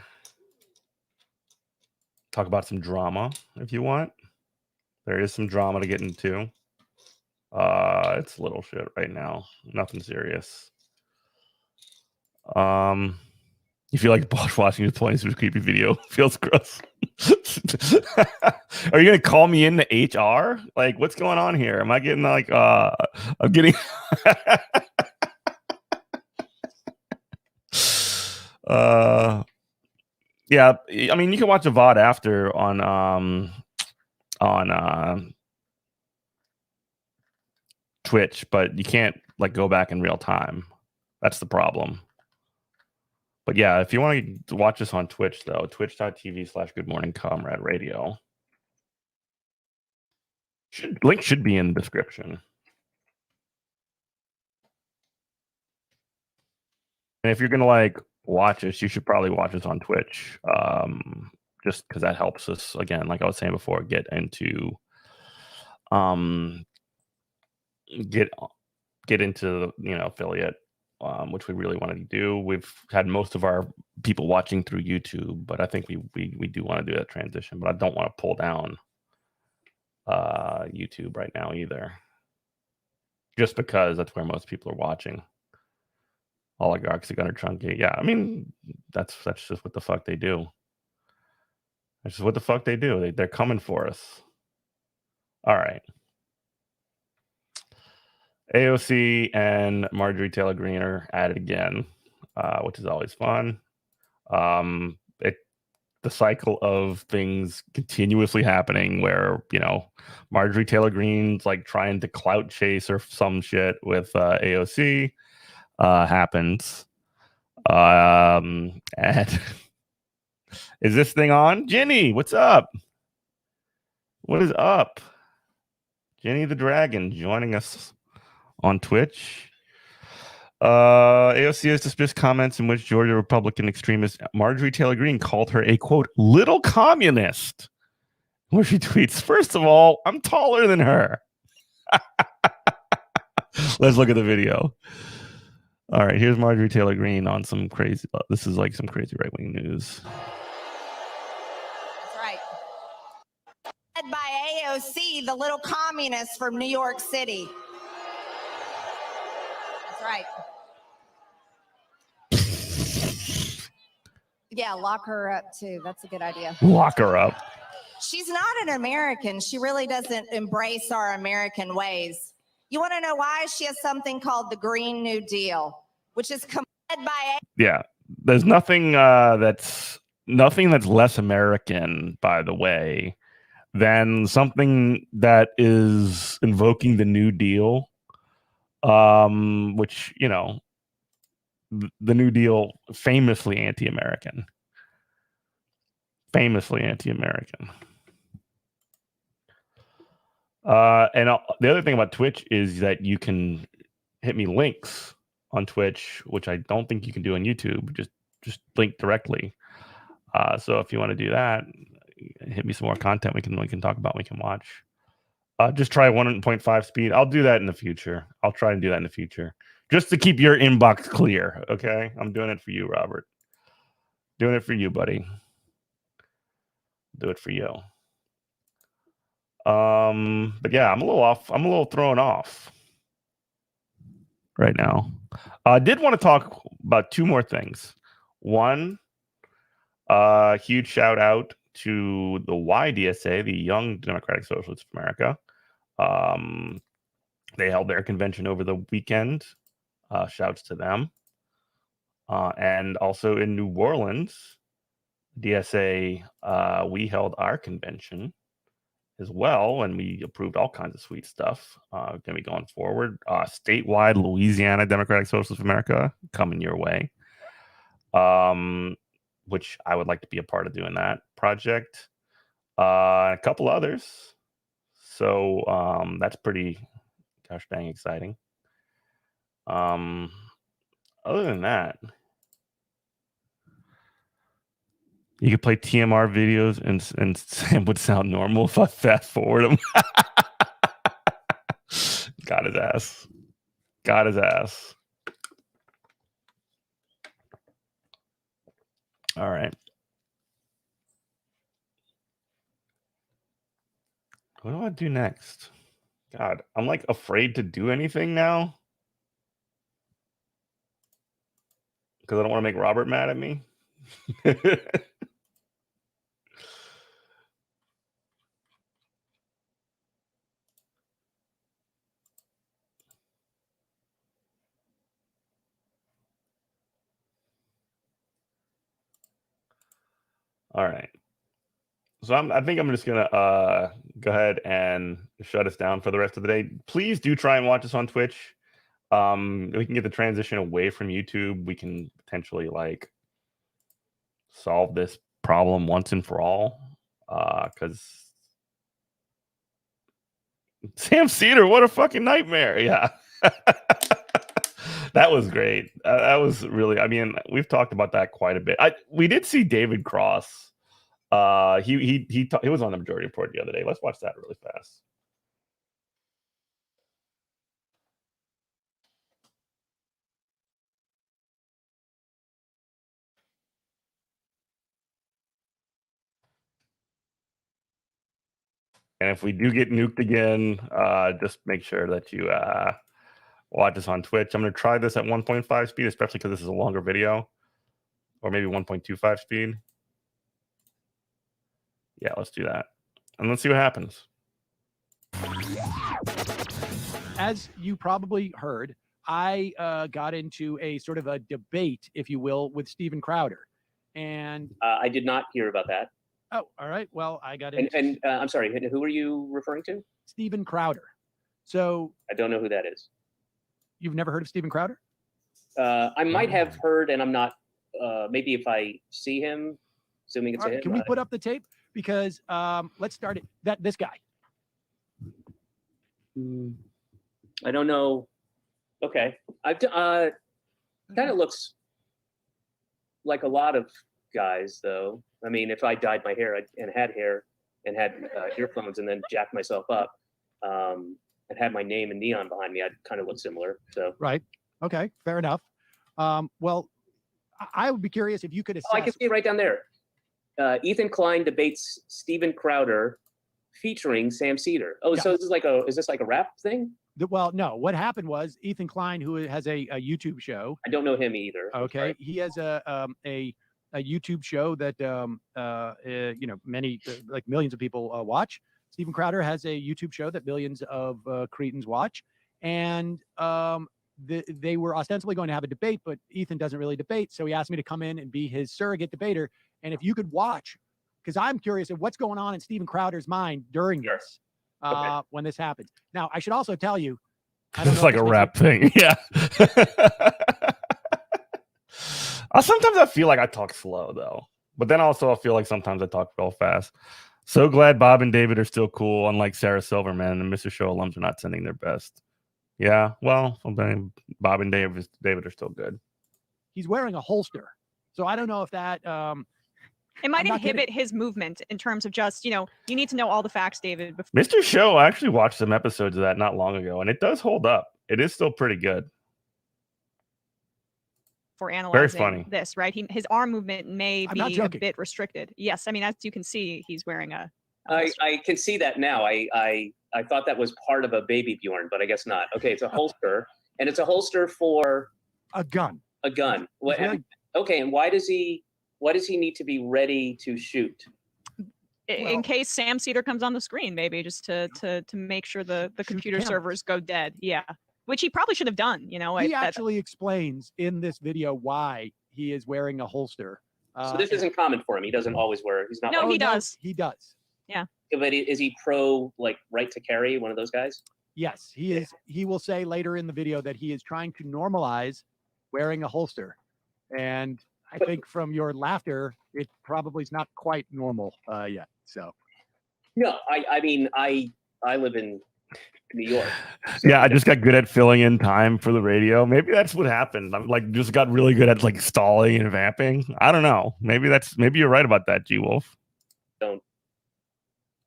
Talk about some drama if you want. There is some drama to get into. It's little shit right now. Nothing serious. You feel like Bosch watching his playing through creepy video. Feels gross. Are you gonna call me into HR? Like, what's going on here? Am I getting like I'm getting yeah, I mean you can watch a VOD after on Twitch, but you can't like go back in real time. That's the problem. But yeah, if you want to watch us on Twitch, though, twitch.tv/Good Morning Comrade Radio. Link should be in the description. And if you're going to like watch us, you should probably watch us on Twitch. Just because that helps us, again, like I was saying before, get into get into affiliate, which we really wanted to do. We've had most of our people watching through YouTube, but I think we do want to do that transition. But I don't want to pull down YouTube right now either, just because that's where most people are watching. Oligarchs are going to truncate. Yeah, I mean that's just what the fuck they do. That's just what the fuck they do. They're coming for us. All right. AOC and Marjorie Taylor Greene are at it again, which is always fun. The cycle of things continuously happening where, Marjorie Taylor Greene's like trying to clout chase or some shit with AOC happens. And is this thing on? Jenny, what's up? What is up? Jenny the Dragon joining us on Twitch. AOC has dismissed comments in which Georgia Republican extremist Marjorie Taylor Greene called her a, quote, little communist. Where she tweets, first of all, I'm taller than her. Let's look at the video. All right, here's Marjorie Taylor Greene on some crazy, this is like some crazy right-wing news. That's right. Led by AOC, the little communist from New York City. That's right. Yeah, lock her up too. That's a good idea. Lock her up. she's not an American. She really doesn't embrace our American ways. You want to know why? She has something called the Green New Deal, which is led by Yeah, there's nothing that's less American, by the way, than something that is invoking the New Deal, which, you know, the New Deal, famously anti-American. Famously anti-American. The other thing about Twitch is that you can hit me links on Twitch, which I don't think you can do on YouTube. Just link directly. So if you want to do that, hit me some more content. We can talk about. We can watch. Just try 1.5 speed. I'll do that in the future. I'll try and do that in the future, just to keep your inbox clear. Okay, I'm doing it for you, Robert. Doing it for you, buddy. Do it for you. But yeah, I'm a little off. I'm a little thrown off right now. I did want to talk about two more things. One, huge shout out to the YDSA, the Young Democratic Socialists of America. They held their convention over the weekend. Shouts to them. And also in New Orleans, DSA, we held our convention as well, and we approved all kinds of sweet stuff. Going to be going forward. Statewide, Louisiana Democratic Socialists of America coming your way. Which I would like to be a part of doing that project. A couple others. So that's pretty, gosh dang, exciting. Other than that, you could play TMR videos and Sam would sound normal if I fast forward them. Got his ass. Got his ass. All right. What do I do next? God, I'm like afraid to do anything now because I don't want to make Robert mad at me. All right. So I think I'm just gonna go ahead and shut us down for the rest of the day. Please do try and watch us on Twitch. We can get the transition away from YouTube. We can potentially like solve this problem once and for all. Because Sam Cedar, what a fucking nightmare! Yeah. That was great. That was really. I mean, we've talked about that quite a bit. We did see David Cross. He was on the Majority Report the other day. Let's watch that really fast. And if we do get nuked again, just make sure that you watch us on Twitch. I'm going to try this at 1.5 speed, especially because this is a longer video, or maybe 1.25 speed. Yeah, let's do that. And let's see what happens. As you probably heard, I got into a sort of a debate, if you will, with Steven Crowder. And I did not hear about that. Oh, all right. Well, I got into And I'm sorry, who are you referring to? Steven Crowder. So I don't know who that is. You've never heard of Steven Crowder? I might have heard, and I'm not. Maybe if I see him, assuming it's him. Can we put up the tape? Because let's start it. This guy. I don't know. Okay, kind of looks like a lot of guys, though. I mean, if I dyed my hair and had hair and had earphones and then jacked myself up and had my name in neon behind me, I'd kind of look similar. So right. Okay, fair enough. Well, I would be curious if you could assess. Oh, I can see it right down there. Ethan Klein debates Steven Crowder featuring Sam Cedar. Oh, yeah. So is this like a rap thing? Well, no. What happened was Ethan Klein, who has a YouTube show. I don't know him either. Okay, he has a YouTube show that many like millions of people watch. Steven Crowder has a YouTube show that millions of Cretans watch, and they were ostensibly going to have a debate, but Ethan doesn't really debate, so he asked me to come in and be his surrogate debater. And if you could watch, because I'm curious of what's going on in Steven Crowder's mind during this, when this happens. Now, I should also tell you, it's like a rap thing, yeah. Sometimes I feel like I talk slow though, but then also I feel like sometimes I talk real fast. So glad Bob and David are still cool, unlike Sarah Silverman and Mr. Show alums are not sending their best. Yeah, well, Bob and David are still good. He's wearing a holster, so I don't know if that it might inhibit his movement in terms of just, you need to know all the facts, David. Mr. Show, I actually watched some episodes of that not long ago, and it does hold up. It is still pretty good. For analyzing funny. this, right? His arm movement may be a bit restricted. Yes, I mean, as you can see, he's wearing a I can see that now. I thought that was part of a baby Bjorn, but I guess not. Okay, it's a holster, and it's a holster for a gun. A gun. What? Okay, and why does he need to be ready to shoot? In case Sam Cedar comes on the screen, maybe just to make sure the computer servers go dead. Yeah. Which he probably should have done, He actually explains in this video why he is wearing a holster. So this isn't common for him. He doesn't always wear. He's not. No, he does. He does. Yeah. But is he pro right to carry? One of those guys? Yes, he is. He will say later in the video that he is trying to normalize wearing a holster, and I think from your laughter, it probably is not quite normal yet. So. No, I mean I live in New York. So yeah, I just got good at filling in time for the radio. Maybe that's what happened. I'm just got really good at stalling and vamping. I don't know. Maybe you're right about that, G Wolf.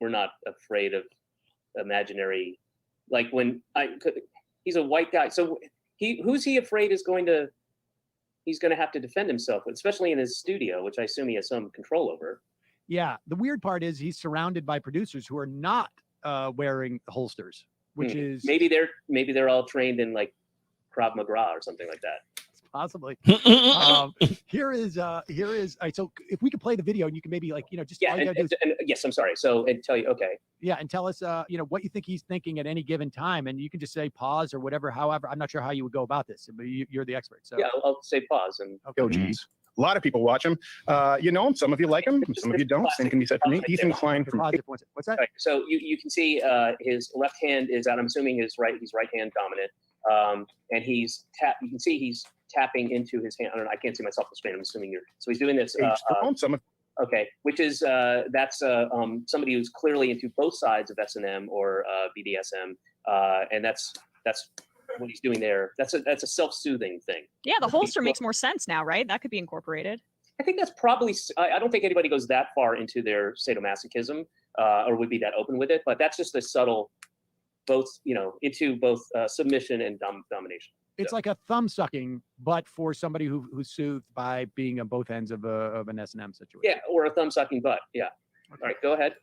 We're not afraid of imaginary, he's a white guy. So who's he afraid he's going to have to defend himself with, especially in his studio, which I assume he has some control over. Yeah. The weird part is he's surrounded by producers who are not wearing holsters, which is maybe they're all trained in Krav Maga or something like that. Possibly. Here is so if we could play the video and you can maybe just yes, I'm sorry. So and tell you and tell us what you think he's thinking at any given time, and you can just say pause or whatever. However, I'm not sure how you would go about this, but you're the expert. So yeah, I'll say pause and oh geez. A lot of people watch him. You know him. Some of you like him. Some of you don't. Same can be said for me. Ethan Klein from. What's that? Right. So you can see his left hand is out. I'm assuming he's right hand dominant. And you can see he's tapping into his hand. I don't know. I can't see myself on the screen. I'm assuming so he's doing this. Okay, which is that's somebody who's clearly into both sides of S&M or BDSM, and that's what he's doing there. That's a self-soothing thing. Yeah, the holster makes more sense now, right? That could be incorporated. I think that's probably. I don't think anybody goes that far into their sadomasochism or would be that open with it, but that's just a subtle, into both submission and domination. It's like a thumb sucking, but for somebody who's soothed by being on both ends of an S&M situation. Yeah, or a thumb sucking butt. Yeah. Okay. All right, go ahead.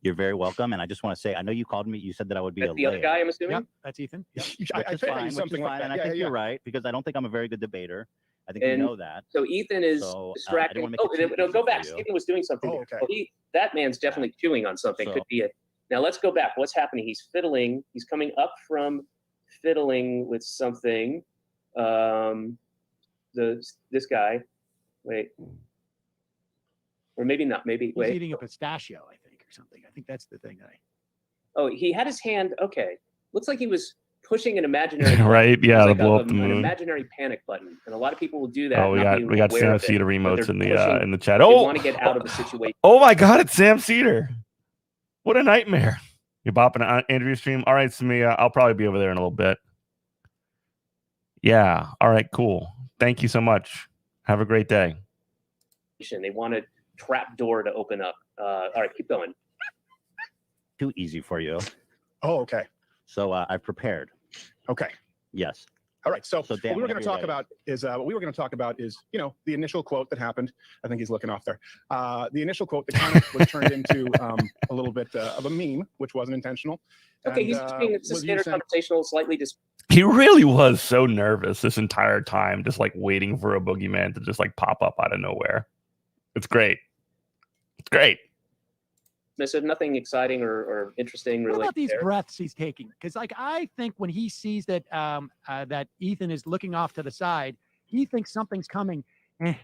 You're very welcome, and I just want to say, I know you called me. You said that I would be that's the other guy, I'm assuming. Yep, that's Ethan. Yep. I think something like that. And I think you're right because I don't think I'm a very good debater. I think you know that. So Ethan is distracting. Go back. Ethan was doing something. Oh, okay. Well, that man's definitely chewing on something. Could be it. Now let's go back. What's happening? He's fiddling. He's coming up from fiddling with something. This guy. Wait. Or maybe not. Maybe he's eating a pistachio, I think, or something. I think that's the thing. Oh, he had his hand. Okay, looks like he was pushing an imaginary. Right? Yeah, to blow up the moon. An imaginary panic button, and a lot of people will do that. Oh, we got Sam Cedar remotes in the chat. They want to get out of the situation. Oh my God, it's Sam Cedar. What a nightmare! You're bopping an Andrew stream. All right, Samia, I'll probably be over there in a little bit. Yeah. All right. Cool. Thank you so much. Have a great day. They wanted trap door to open up. All right, keep going. Too easy for you. Oh, okay. So I've prepared. Okay. Yes. All right. So Dan, what we were going to talk about is the initial quote that happened. I think he's looking off there. The initial quote that kind of was turned into a little bit of a meme, which wasn't intentional. Okay, he's just being it's a standard conversational, slightly just. He really was so nervous this entire time, just like waiting for a boogeyman to just like pop up out of nowhere. It's great. It's great. There's nothing exciting or interesting What really. about these breaths he's taking? Because like I think when he sees that that Ethan is looking off to the side, he thinks something's coming, and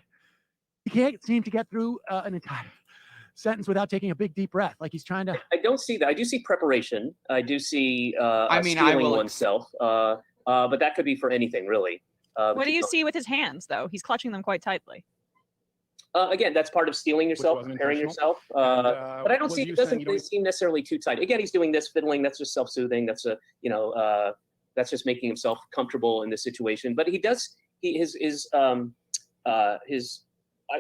he can't seem to get through an entire sentence without taking a big deep breath. Like he's trying to. I don't see that. I do see preparation. I do see I stealing will oneself. But that could be for anything really. What do you see with his hands, though? He's clutching them quite tightly. Again, that's part of stealing yourself, wasn't preparing intentional. yourself. But I don't see it doesn't seem necessarily too tight. Again, he's doing this fiddling. That's just self-soothing. That's that's just making himself comfortable in this situation. But he does his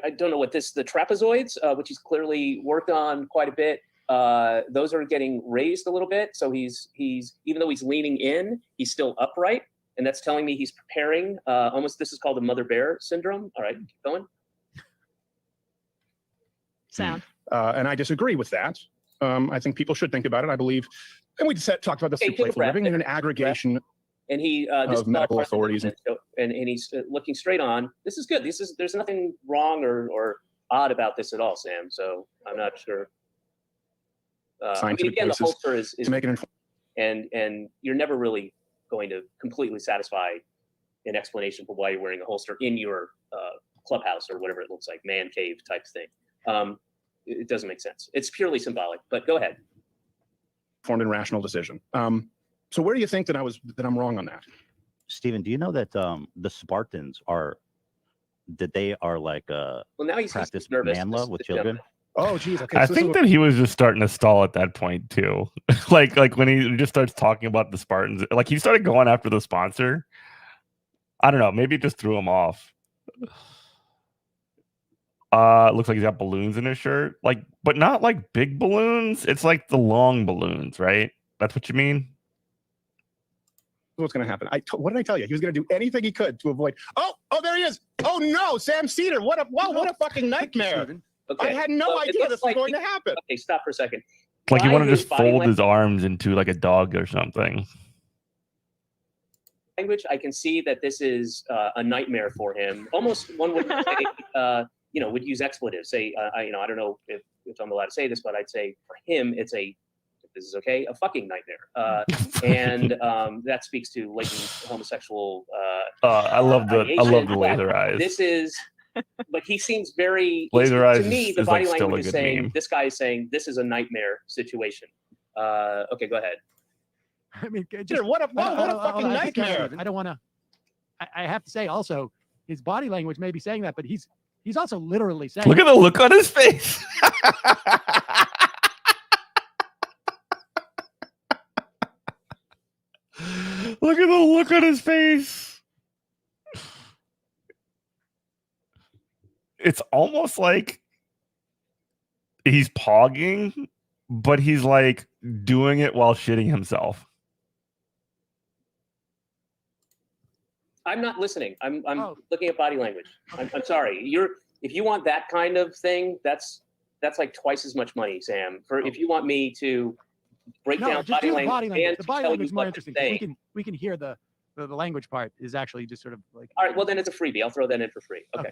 I don't know what the trapezoids, which he's clearly worked on quite a bit. Those are getting raised a little bit. So he's even though he's leaning in, he's still upright, and that's telling me he's preparing. Almost, this is called the mother bear syndrome. All right, keep going. Sound. And I disagree with that. I think people should think about it. I believe, and we talked about this through Playful Living, in an aggregation And he this of medical authorities. And he's looking straight on. This is good. There's nothing wrong or odd about this at all, Sam. So I'm not sure. Scientific again, the basis holster is to make an and you're never really going to completely satisfy an explanation for why you're wearing a holster in your clubhouse or whatever it looks like, man cave type thing. It doesn't make sense. It's purely symbolic. But go ahead. Formed and rational decision. So where do you think that I'm wrong on that? Stephen, do you know that the Spartans are like well, now he's practice nervous. man love with children? Oh, geez. Okay, I think that he was just starting to stall at that point too. like when he just starts talking about the Spartans, like he started going after the sponsor. I don't know. Maybe it just threw him off. Looks like he's got balloons in his shirt, but not like big balloons. It's like the long balloons, right? That's what you mean? What's going to happen? What did I tell you? He was going to do anything he could to avoid. Oh, there he is. Oh no, Sam Cedar. What a fucking nightmare. Okay. I had no idea this was going to happen. Okay, stop for a second. Like you By want to his just body fold his arms into like a dog or something. language, I can see that this is a nightmare for him. Almost one would say, would use expletives. Say, I don't know if I'm allowed to say this, but I'd say for him, it's if this is okay, a fucking nightmare. And that speaks to latent homosexual. I love the laser eyes. This is, but he seems very laser eyes. To me, the body language is saying this guy is saying this is a nightmare situation. Okay, go ahead. I mean, what a fucking nightmare. I don't want to. I have to say also, his body language may be saying that, but he's also literally saying. Look at the look on his face. Look at the look on his face. It's almost like he's pogging, but he's like doing it while shitting himself. I'm not listening. I'm looking at body language. I'm sorry. If you want that kind of thing, that's like twice as much money, Sam. If you want me to break down body language and the body tell language you is more what to interesting. say. We can hear the language part is actually just sort of like. All right. Well, then it's a freebie. I'll throw that in for free. Okay.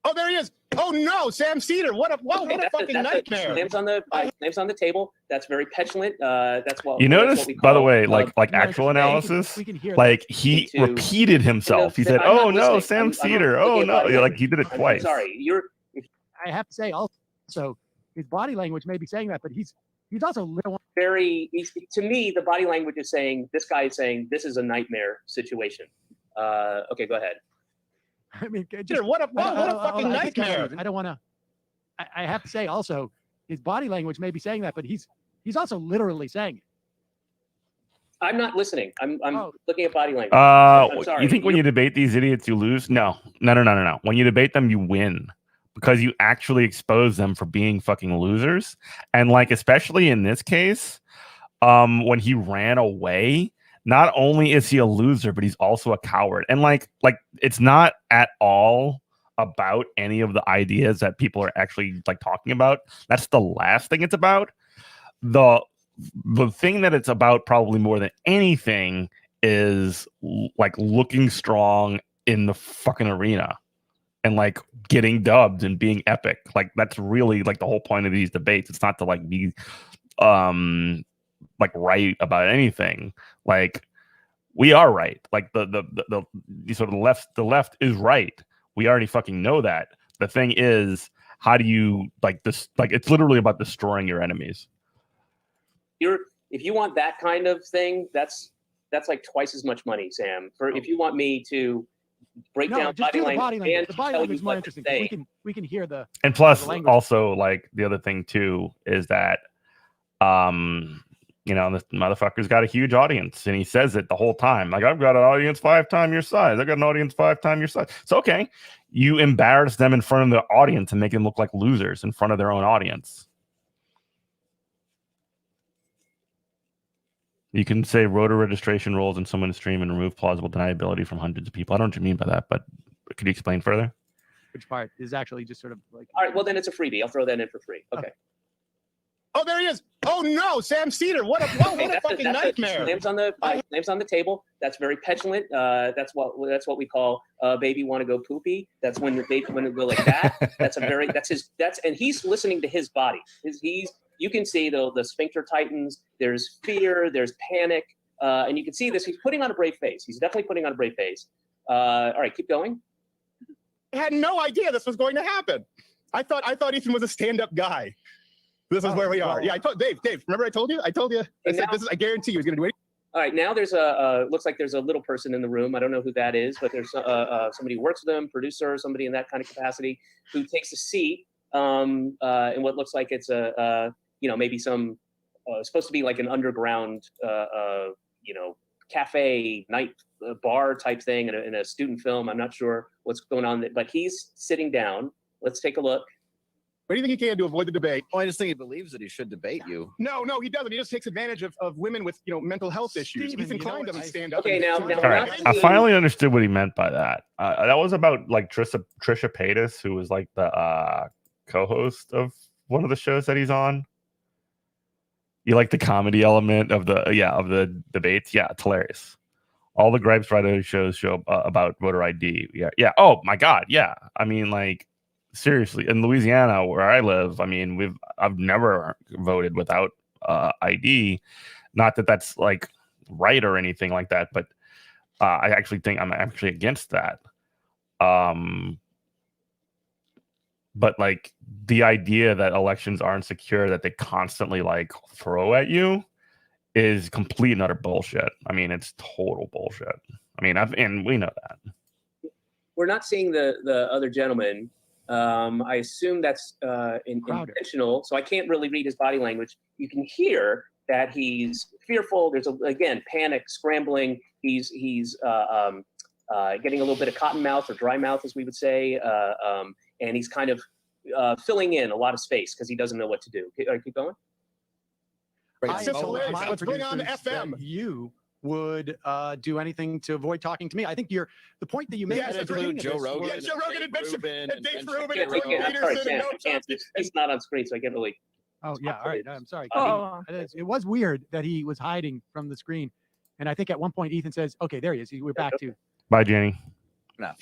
Oh, there he is. Oh no, Sam Cedar. What a fucking nightmare. Name's on the table. That's very petulant. That's what you notice, by the way, like no, actual analysis, we can hear like he repeated himself. He said, "Oh no, Sam Cedar. Oh no," like he did it twice. Sorry, I have to say also, his body language may be saying that, but he's also little. To me, the body language is saying this guy is saying this is a nightmare situation. Okay, go ahead. I mean, what a fucking nightmare. I don't want to. I have to say also, his body language may be saying that, but he's also literally saying it. I'm not listening. I'm looking at body language. I'm sorry. You think when you debate these idiots, you lose? No. When you debate them, you win because you actually expose them for being fucking losers. And like, especially in this case, when he ran away. Not only is he a loser, but he's also a coward. And like it's not at all about any of the ideas that people are actually like talking about. That's the last thing it's about. The thing that it's about probably more than anything is like looking strong in the fucking arena and like getting dubbed and being epic. Like that's really like the whole point of these debates. It's not to like be like right about anything. Like we are right. Like the sort of the left is right. We already fucking know that. The thing is, how do you like this? Like it's literally about destroying your enemies. If you want that kind of thing, that's like twice as much money, Sam. If you want me to break down just do the body language. and The body tell language you is more what interesting. to say. We can hear the And plus, the language. also like the other thing too is that you know, this motherfucker's got a huge audience, and he says it the whole time. Like, I've got an audience 5 times your size. I got an audience 5 times your size. So okay, you embarrass them in front of the audience and make them look like losers in front of their own audience. You can say voter registration rolls in someone's stream and remove plausible deniability from hundreds of people. I don't know what you mean by that, but could you explain further? Which part is actually just sort of like. All right, well then it's a freebie. I'll throw that in for free. Okay. Oh, there he is. Oh no, Sam Cedar. What a fucking nightmare. Slams on the table. That's very petulant. That's what we call baby want to go poopy. That's when the baby when it go like that. And he's listening to his body. You can see the sphincter tightens. There's fear. There's panic. And you can see this. He's putting on a brave face. He's definitely putting on a brave face. All right, keep going. I had no idea this was going to happen. I thought Ethan was a stand-up guy. This is where we are. Yeah, I told Dave. Remember I told you? I said this is. I guarantee you he's going to do it. All right, now there's looks like there's a little person in the room. I don't know who that is, but there's somebody who works with them, producer, somebody in that kind of capacity, who takes a seat in what looks like it's maybe some supposed to be like an underground cafe night bar type thing in a student film. I'm not sure what's going on, but he's sitting down. Let's take a look. What do you think he can to avoid the debate? Well, I just think he believes that he should debate you. No, he doesn't. He just takes advantage of women with mental health issues. Steven, Ethan Klein doesn't stand up. Okay, now All right, I finally understood what he meant by that. That was about like Trisha Paytas, who was like the co-host of one of the shows that he's on. You like the comedy element of the debates? Yeah, it's hilarious. All the Gripes Friday shows show about voter ID. Yeah. Oh my God. Yeah. I mean, like. Seriously, in Louisiana, where I live, I mean, I've never voted without ID. Not that that's like right or anything like that, but I actually think I'm actually against that. But like the idea that elections aren't secure, that they constantly like throw at you, is complete and utter bullshit. I mean, it's total bullshit. I mean, and we know that. We're not seeing the other gentleman. I assume that's intentional, so I can't really read his body language. You can hear that he's fearful. There's again panic, scrambling. He's getting a little bit of cotton mouth or dry mouth, as we would say, and he's kind of filling in a lot of space because he doesn't know what to do. Keep going. It's just hilarious. What's going on in FM? You would do anything to avoid talking to me. I think the point that you made. Yes, include Joe Rogan. Yeah, Joe Rogan and Ben Shapiro and Dave Rubin and Peterson. He's not on screen, so I can't really. Oh yeah, all right. I'm sorry. It was weird that he was hiding from the screen, and I think at one point Ethan says, "Okay, there he is. We're back to." Bye, Jenny. But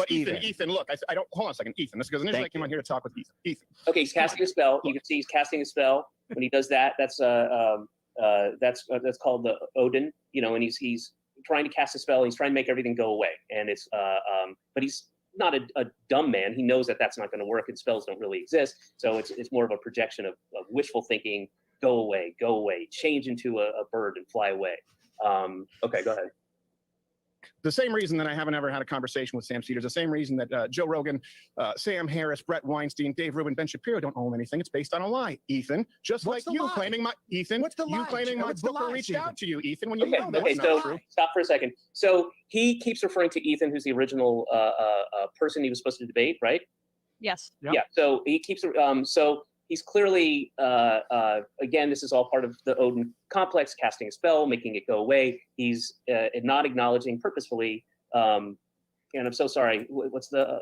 Ethan, look, I don't. Hold on a second, Ethan. This is because initially I came on here to talk with Ethan. Okay, he's casting a spell. You can see he's casting a spell. When he does that, that's called the Odin. And he's trying to cast a spell. He's trying to make everything go away, and it's but he's not a dumb man. He knows that that's not going to work, and spells don't really exist. So it's more of a projection of wishful thinking. Go away, change into a bird and fly away. Okay, go ahead. The same reason that I haven't ever had a conversation with Sam Cedar is the same reason that Joe Rogan, Sam Harris, Brett Weinstein, Dave Rubin, Ben Shapiro don't own anything. It's based on a lie, Ethan. Just like you claiming my booker reached out to you, Ethan, when you know that's not true. Stop for a second. So he keeps referring to Ethan, who's the original person he was supposed to debate, right? Yes. Yeah. So he keeps so he's clearly again, this is all part of the Odin complex, casting a spell, making it go away. He's not acknowledging purposefully. And I'm so sorry. What's the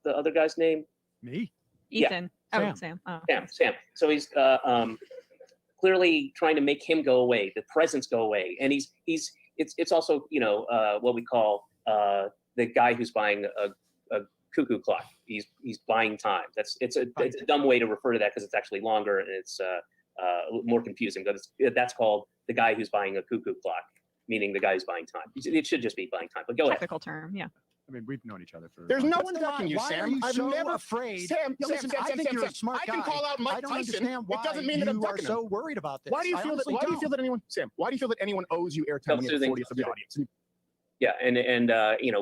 other guy's name? Me. Ethan. Yeah. Sam. Sam. So he's clearly trying to make him go away, the presence go away, and it's also what we call the guy who's buying a cuckoo clock. He's buying time. It's a dumb way to refer to that because it's actually longer and it's more confusing. But that's called the guy who's buying a cuckoo clock, meaning the guy who's buying time. It should just be buying time. But go ahead. Technical term, yeah. I mean, we've known each other for. There's no What's one the ducking lie? you, Why Sam. Are you I've so never afraid. Sam, Yo, Sam, listen, Sam, I Sam, think Sam, you're a Sam. smart I guy. can call out Mike I don't Tyson. understand why It doesn't mean that I'm you are ducking so him. worried about this. Why do you feel that? Why do you feel that anyone, Sam? Why do you feel that anyone owes you airtime when you're the 40th of the audience? Yeah, and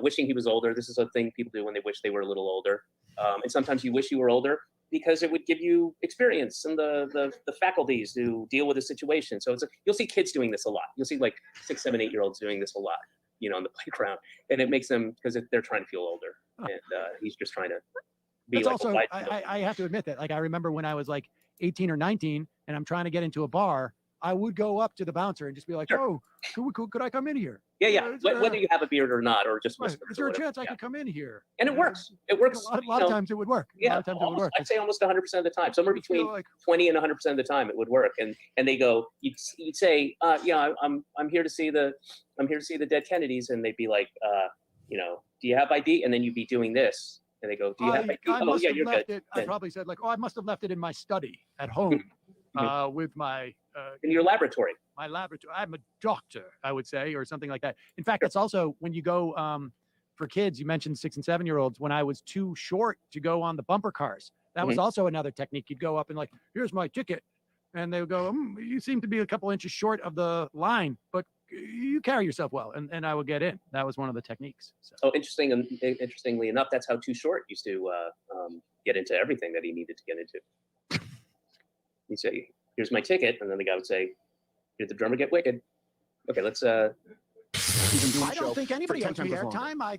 wishing he was older. This is a thing people do when they wish they were a little older. And sometimes you wish you were older because it would give you experience and the faculties to deal with a situation. So you'll see kids doing this a lot. You'll see like 6, 7, 8-year-olds doing this a lot, on the playground, and it makes them because they're trying to feel older, and he's just trying to be That's like. also, I have to admit that, like, I remember when I was like 18 or 19 and I'm trying to get into a bar, I would go up to the bouncer and just be like, "Oh, could I come in here?" Yeah. Whether you have a beard or not, or just whisper. Is there a chance I could come in here? And it works. It works. A lot of times it would work. Yeah, a lot of times it would work. I'd say almost 100% of the time. Somewhere between 20 and 100% of the time, it would work. And they go, you'd say, "Yeah, I'm here to see the dead Kennedys," and they'd be like, "Do you have ID?" And then you'd be doing this, and they go, "Do you have ID?" Oh, yeah, you're good. I probably said like, "Oh, I must have left it in my study at home with my." In your laboratory. My laboratory. I'm a doctor, I would say, or something like that. In fact, that's also when you go for kids. You mentioned 6 and 7-year-olds. When I was too short to go on the bumper cars, that was also another technique. You'd go up and like, "Here's my ticket," and they would go, "You seem to be a couple inches short of the line, but you carry yourself well," and I would get in. That was one of the techniques. So. Oh, interestingly enough, that's how Too Short used to get into everything that he needed to get into. He'd say, "Here's my ticket," and then the guy would say, "Did the drummer get wicked?" Okay, let's. I don't think anybody owes me airtime. I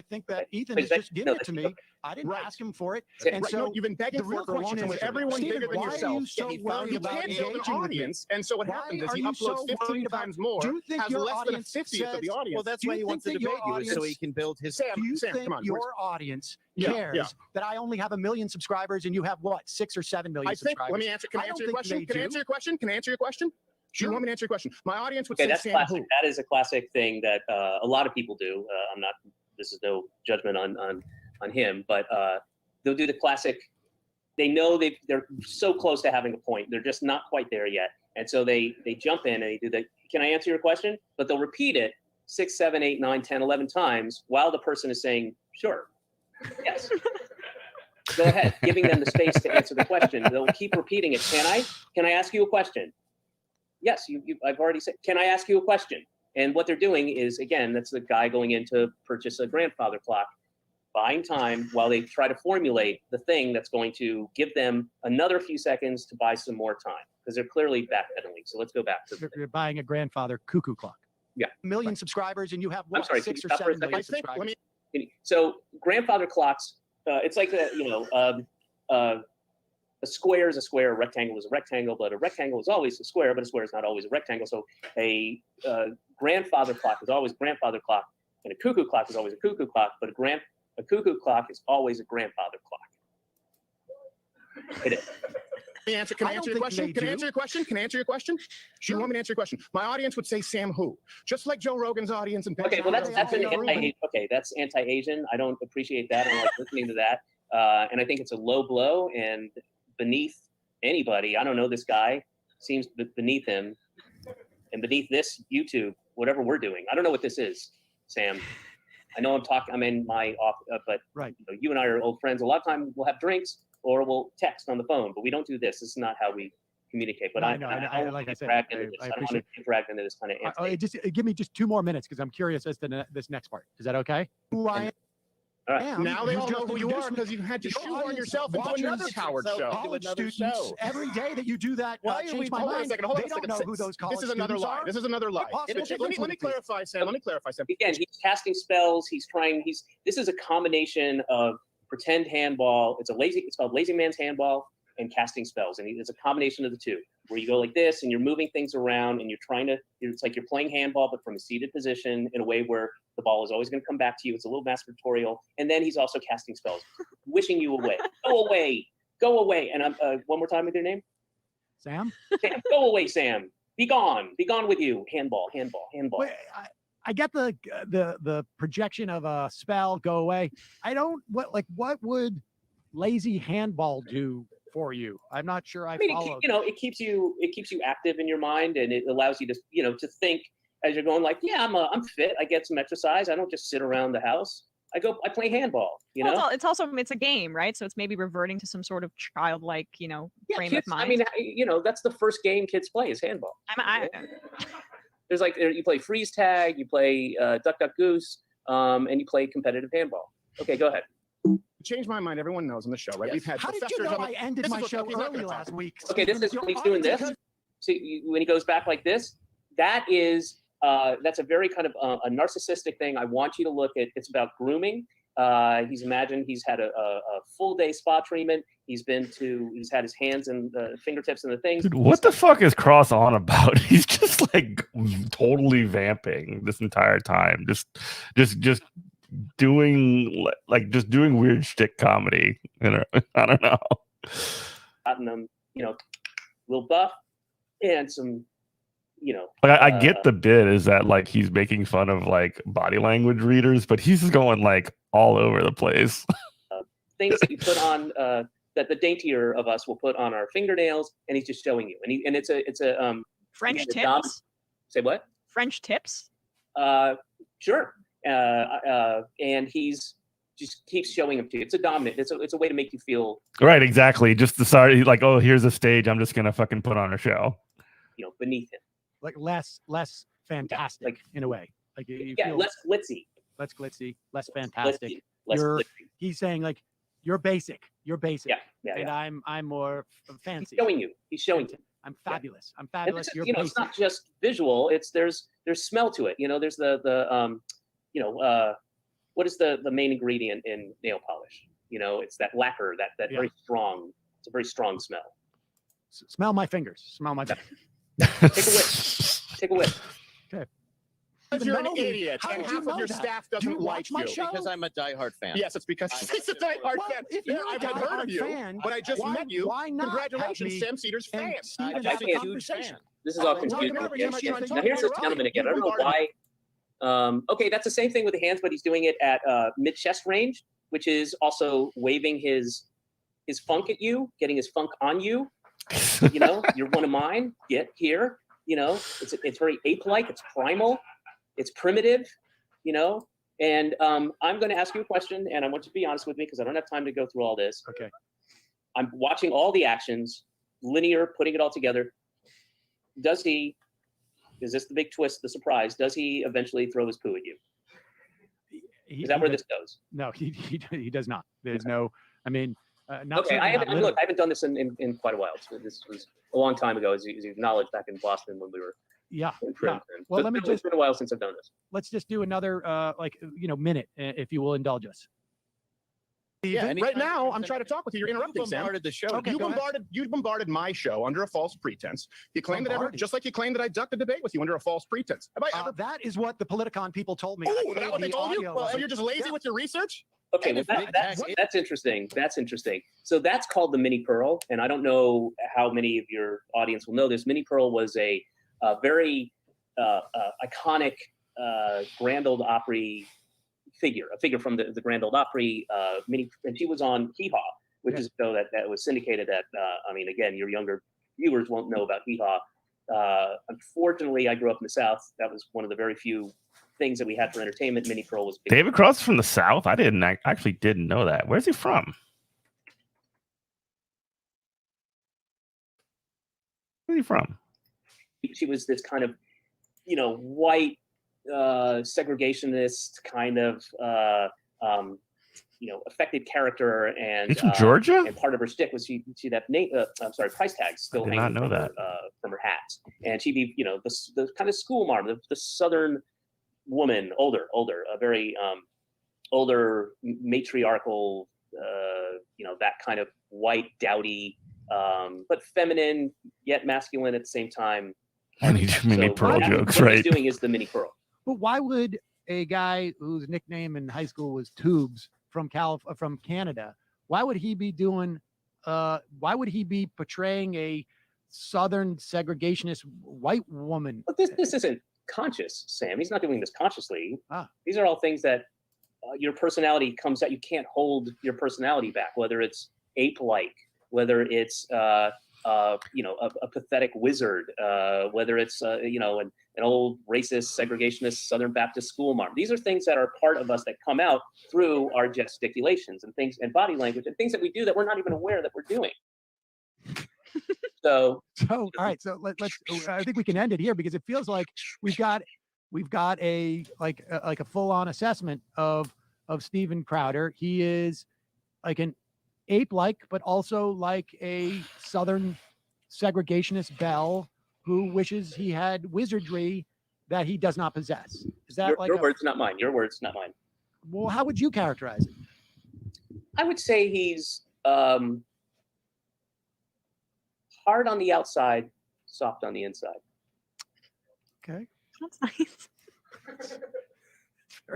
think that Ethan is just giving it to me. I didn't ask him for it, and so you've been begging for it for a long time. Everyone bigger than yourself. You can't build an audience, and so what happens is he uploads 15 times more. Do you think has your less than a audience 50th of the audience? Well, that's why he wants to debate you, so he can build his. Do you think your audience cares that I only have 1 million subscribers and you have what, 6 or 7 million subscribers? Let me answer. Can I answer your question? Can I answer your question? Can I answer your question? Do you want me to answer your question? My audience would say that's Sam classic. who? That is a classic thing that a lot of people do. I'm not. This is no judgment on him, but they'll do the classic. They know they're so close to having a point. They're just not quite there yet, and so they jump in and they do the. Can I answer your question? But they'll repeat it 6, 7, 8, 9, 10, 11 times while the person is saying, "Sure, yes." Go ahead, giving them the space to answer the question. They'll keep repeating it. Can I ask you a question? Yes, I've already said, "Can I ask you a question?" And what they're doing is, again, that's the guy going in to purchase a grandfather clock, buying time while they try to formulate the thing that's going to give them another few seconds to buy some more time, because they're clearly backpedaling. So let's go back to You're buying a grandfather cuckoo clock. Yeah. 1 million subscribers, and you have what, I'm sorry, 6 can or you stop for a 7 million second? subscribers. So grandfather clocks, it's like a square is a square, a rectangle is a rectangle, but a rectangle is always a square, but a square is not always a rectangle. So a grandfather clock is always grandfather clock, and a cuckoo clock is always a cuckoo clock, but a cuckoo clock is always a grandfather clock. It is. Can I answer your question? Can I answer your question? Can I answer your question? Do you want me to answer your question? My audience would say Sam who, just like Joe Rogan's audience and. Okay, well that's that's anti-Asian. I don't appreciate that. I don't like listening to that, and I think it's a low blow and beneath anybody. I don't know this guy. Seems beneath him, and beneath this YouTube, whatever we're doing. I don't know what this is, Sam. I know I'm in my office, but right. You and I are old friends. A lot of times we'll have drinks or we'll text on the phone, but we don't do this. This is not how we communicate. But No, I like I said, I I don't want appreciate to get dragged into this kind of just give me just 2 more minutes because I'm curious as to this next part. Is that okay? Who I am. Now they all know who you are because you had to shoehorn yourself into another coward show. College students, every day that you do that, change my mind. They don't know who those college This is another students lie. are. This is another lie. Let me clarify, Sam. Let me clarify, Sam. Again, he's casting spells. This is a combination of pretend handball. It's called lazy man's handball and casting spells. And it's a combination of the two, where you go like this and you're moving things around and it's like you're playing handball, but from a seated position in a way where the ball is always going to come back to you. It's a little masturbatorial. And then he's also casting spells, wishing you away. Go away. Go away. And one more time with your name? Sam? Sam. Go away, Sam. Be gone. Be gone with you. Handball, handball, handball. Wait, I get the projection of a spell go away. I don't what would lazy handball do for you? I'm not sure. I mean, follow. it keeps you active in your mind, and it allows you to to think as you're going. Like, yeah, I'm fit. I get some exercise. I don't just sit around the house. I play handball. Well, it's also it's a game, right? So it's maybe reverting to some sort of childlike, frame kids, of mind. I mean, that's the first game kids play is handball. There's like you play freeze tag, you play duck duck goose, and you play competitive handball. Okay, go ahead. Change my mind. Everyone knows on the show, right? Yes. We've had How did you know I ended my show early last week? Okay, this is when he's doing this. See, when he goes back like this, that is that's a very kind of a narcissistic thing. I want you to look at. It's about grooming. He's had a full day spa treatment. He's had his hands and the fingertips and the things. Dude, what the fuck is Cross on about? He's just like totally vamping this entire time. Just doing weird shtick comedy. I don't know. Gotten him, little buff and some, Like I get the bit is that like he's making fun of like body language readers, but he's just going like all over the place. Things that you put on that the daintier of us will put on our fingernails, and he's just showing you. And it's a French tips. Say what? French tips. Sure. And he's just keeps showing them to you. It's a dominant. It's a way to make you feel Right, exactly. Just decide like, oh, here's a stage. I'm just gonna fucking put on a show. Beneath him. Like less fantastic, like in a way. Like you feel less glitzy. Less glitzy, less fantastic. Glitzy. He's saying like you're basic. You're basic. Yeah. And I'm more fancy. He's showing you. I'm fabulous. I'm And fabulous. this is, You're it's basic. not just visual. There's smell to it. There's what is the main ingredient in nail polish? It's that lacquer, that very strong. It's a very strong smell. Smell my fingers. Smell my fingers. Take a whiff. Okay. Because you're an idiot, How and did you half know of your that? staff Do doesn't you like watch my you. show? Because I'm a diehard fan. Yes, it's because he's a diehard fan. If Yeah, you're a I've heard diehard of you, fan, but I just met you. why not have Congratulations, me Sam Cedars and fan. Steven I have a can't. conversation? This is all I'm talking confusing. about every time I get on Now here's this talk, gentleman again. I you don't know bombarded why. Okay, that's the same thing with the hands, but he's doing it at mid-chest range, which is also waving his funk at you, getting his funk on you. You're one of mine. Get here. It's very ape-like. It's primal. It's primitive. And I'm going to ask you a question, and I want you to be honest with me because I don't have time to go through all this. Okay. I'm watching all the actions, linear, putting it all together. Is this the big twist, the surprise? Does he eventually throw his poo at you? Is that where this goes? No, he does not. There's no. I mean, not Okay, certainly not literally. I haven't done this in quite a while. So this was a long time ago, as you acknowledged back in Boston when we were Yeah. in yeah. prison. Well, So let me it's just been a while since I've done this. let's just do another minute, if you will indulge us. Yeah, anytime right you now can I'm send- trying to talk with you. You're interrupting, Sam. bombarded the show. Okay, go ahead. You bombarded my show under a false pretense. You claimed just like you claimed that I ducked a debate with you under a false pretense. Have I ever? That is what the Politicon people told me. I Oh, played that what they the told you? audio Well, of so it. you're just lazy with your research? Okay, well, that's interesting. That's interesting. So that's called the Mini Pearl, and I don't know how many of your audience will know this. Mini Pearl was a very iconic Grand Ole Opry figure, a figure from the Grand Ole Opry and she was on Hee Haw, which is a show that was syndicated at. Again, your younger viewers won't know about Hee Haw. Unfortunately, I grew up in the South. That was one of the very few things that we had for entertainment. Mini Pearl was big. David Cross is from the South. I actually didn't know that. Where's he from? Where's he from? She was this kind of, white segregationist kind of, affected character, and He's from Georgia. And part of her shtick was she that price tags still I did not hanging know from that. from her hat, and she'd be the kind of school mom, the Southern woman, older, a very older matriarchal, that kind of white, dowdy, but feminine yet masculine at the same time. And he's Mini Pearl jokes, what right? he's doing is the Mini Pearl. But why would a guy whose nickname in high school was Tubes from Canada, why would he be portraying a Southern segregationist white woman? But this isn't conscious, Sam. He's not doing this consciously. Ah. These are all things that your personality comes out. You can't hold your personality back, whether it's ape-like, whether it's a pathetic wizard, whether it's an old racist, segregationist Southern Baptist school marm. These are things that are part of us that come out through our gesticulations and things and body language and things that we do that we're not even aware that we're doing. So all right. So let's. I think we can end it here because it feels like we've got a like a full-on assessment of Steven Crowder. He is like an ape-like, but also like a Southern segregationist belle who wishes he had wizardry that he does not possess. Is that your words, not mine? Your words, not mine. Well, how would you characterize it? I would say he's hard on the outside, soft on the inside. Okay. That's nice.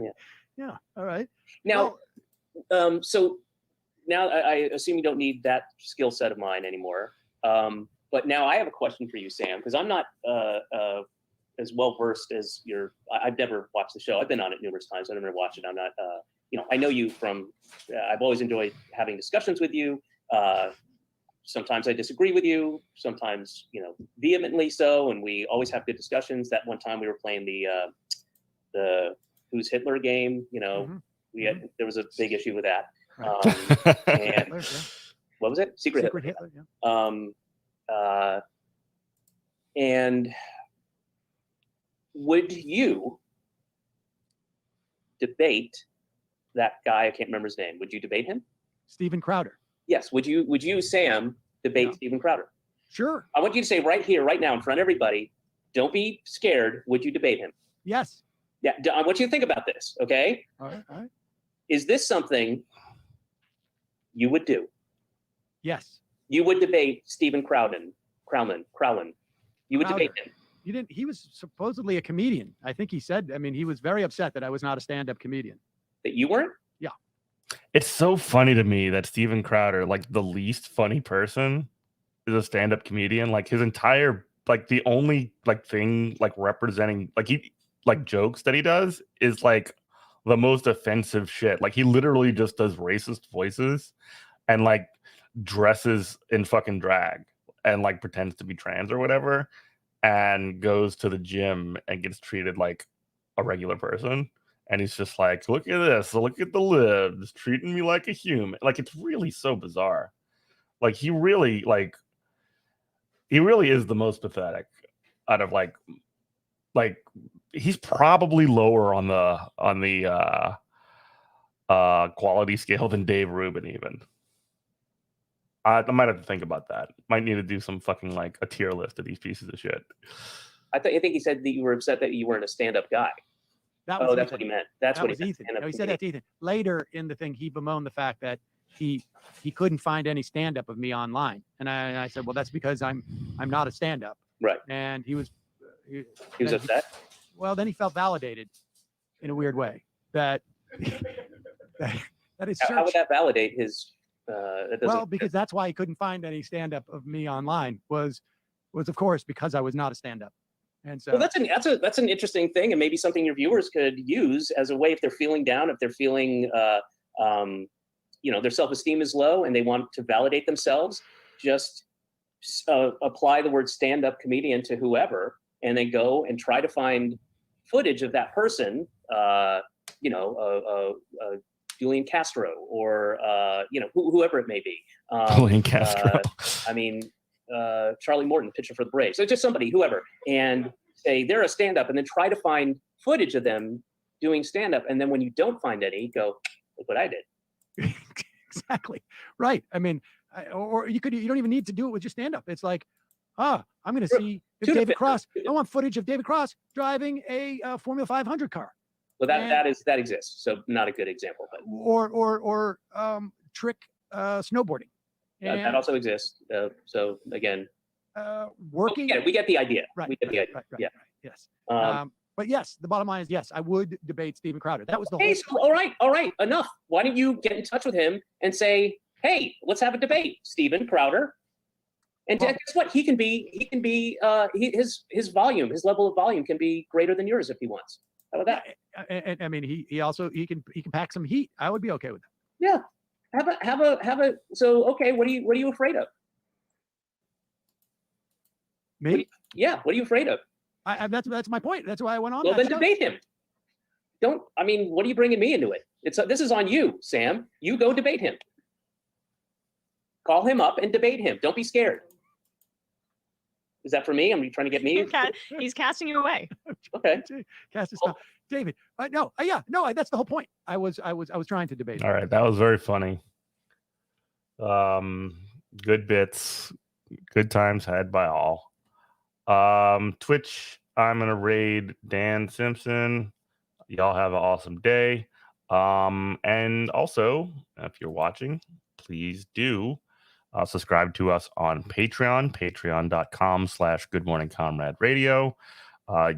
Yeah. Yeah. All right. Now, so now I assume you don't need that skill set of mine anymore. But now I have a question for you, Sam, because I'm not as well versed as I've never watched the show. I've been on it numerous times. I've never watched it. I'm not, I know you from. I've always enjoyed having discussions with you. Sometimes I disagree with you. Sometimes, vehemently so, and we always have good discussions. That one time we were playing the Who's Hitler game. There was a big issue with that. And what was it? Secret Hitler. Yeah. And would you debate that guy? I can't remember his name. Would you debate him? Steven Crowder. Yes. Would you, Sam, debate Steven Crowder? Sure. I want you to say right here, right now, in front of everybody, don't be scared. Would you debate him? Yes. Yeah. I want you to think about this, okay? All right. All right. Is this something you would do? Yes. You would debate Steven Crowlin. You would debate him. You didn't. He was supposedly a comedian. I think he said. I mean, he was very upset that I was not a stand-up comedian. That you weren't? Yeah. It's so funny to me that Steven Crowder, like the least funny person, is a stand-up comedian. Like his entire, like the only like thing like representing like jokes that he does is like the most offensive shit. Like he literally just does racist voices and like dresses in fucking drag and like pretends to be trans or whatever and goes to the gym and gets treated like a regular person. And he's just like, look at this, look at the libs treating me like a human. Like it's really so bizarre. Like he really is the most pathetic out of like he's probably lower on the quality scale than Dave Rubin even. I might have to think about that. Might need to do some fucking like a tier list of these pieces of shit. I think he said that you were upset that you weren't a stand-up guy. That was that's what he meant. That's what he meant. Ethan. No, he said that to Ethan. Later in the thing, he bemoaned the fact that he couldn't find any stand-up of me online, and I said, well, that's because I'm not a stand-up. Right. And he was upset. Well, then he felt validated in a weird way that his search. How would that validate his? Well, because that's why he couldn't find any stand-up of me online was of course because I was not a stand-up. And so well, that's an interesting thing, and maybe something your viewers could use as a way if they're feeling down, if they're feeling their self-esteem is low and they want to validate themselves, just apply the word stand-up comedian to whoever, and then go and try to find footage of that person, Julian Castro or whoever it may be. Julian Castro. Charlie Morton, pitcher for the Braves. So just somebody, whoever, and say they're a stand-up, and then try to find footage of them doing stand-up. And then when you don't find any, go, look what I did. Exactly. Right. I mean, or you don't even need to do it with your stand-up. It's like, I'm going to see if David Cross. I want footage of David Cross driving a Formula 500 car. Well, that exists. So not a good example, but or trick snowboarding. That also exists. So again, working. We get the idea. Right. We get the idea. Right, yeah. Yes. But yes, the bottom line is yes, I would debate Steven Crowder. That was the whole. So, all right, enough. Why don't you get in touch with him and say, hey, let's have a debate, Steven Crowder? And guess what? He can be his volume, his level of volume can be greater than yours if he wants. How about that? And I mean, he also he can pack some heat. I would be okay with that. Yeah. Have a. So okay, what are you afraid of? Me? What are you afraid of? That's my point. That's why I went on. Well, that then show. debate him. I mean, what are you bringing me into it? This is on you, Sam. You go debate him. Call him up and debate him. Don't be scared. Is that for me? Are you trying to get me? He's casting you away. Okay. Cast his spell. David. No. That's the whole point. I was trying to debate. All right, that was very funny. Good bits, good times had by all. Twitch, I'm gonna raid Dan Simpson. Y'all have an awesome day. And also, if you're watching, please do subscribe to us on Patreon, patreon.com/Good Morning Comrade Radio.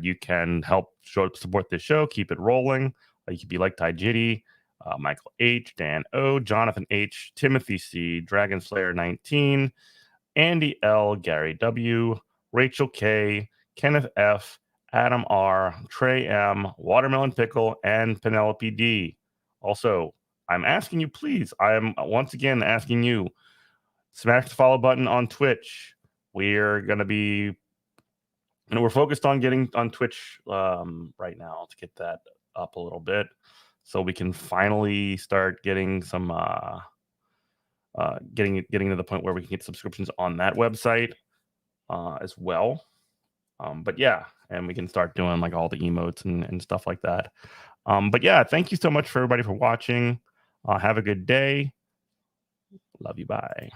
You can help support this show, keep it rolling. You could be like Ty Jitty, Michael H, Dan O, Jonathan H, Timothy C, Dragon Slayer 19, Andy L, Gary W, Rachel K, Kenneth F, Adam R, Trey M, Watermelon Pickle, and Penelope D. Also, I'm asking you, please, I am once again asking you, smash the follow button on Twitch. We're going to be, we're focused on getting on Twitch right now to get that up a little bit so we can finally start getting some, getting to the point where we can get subscriptions on that website as well. But yeah, and we can start doing like all the emotes and stuff like that. But yeah, thank you so much for everybody for watching. Have a good day. Love you. Bye.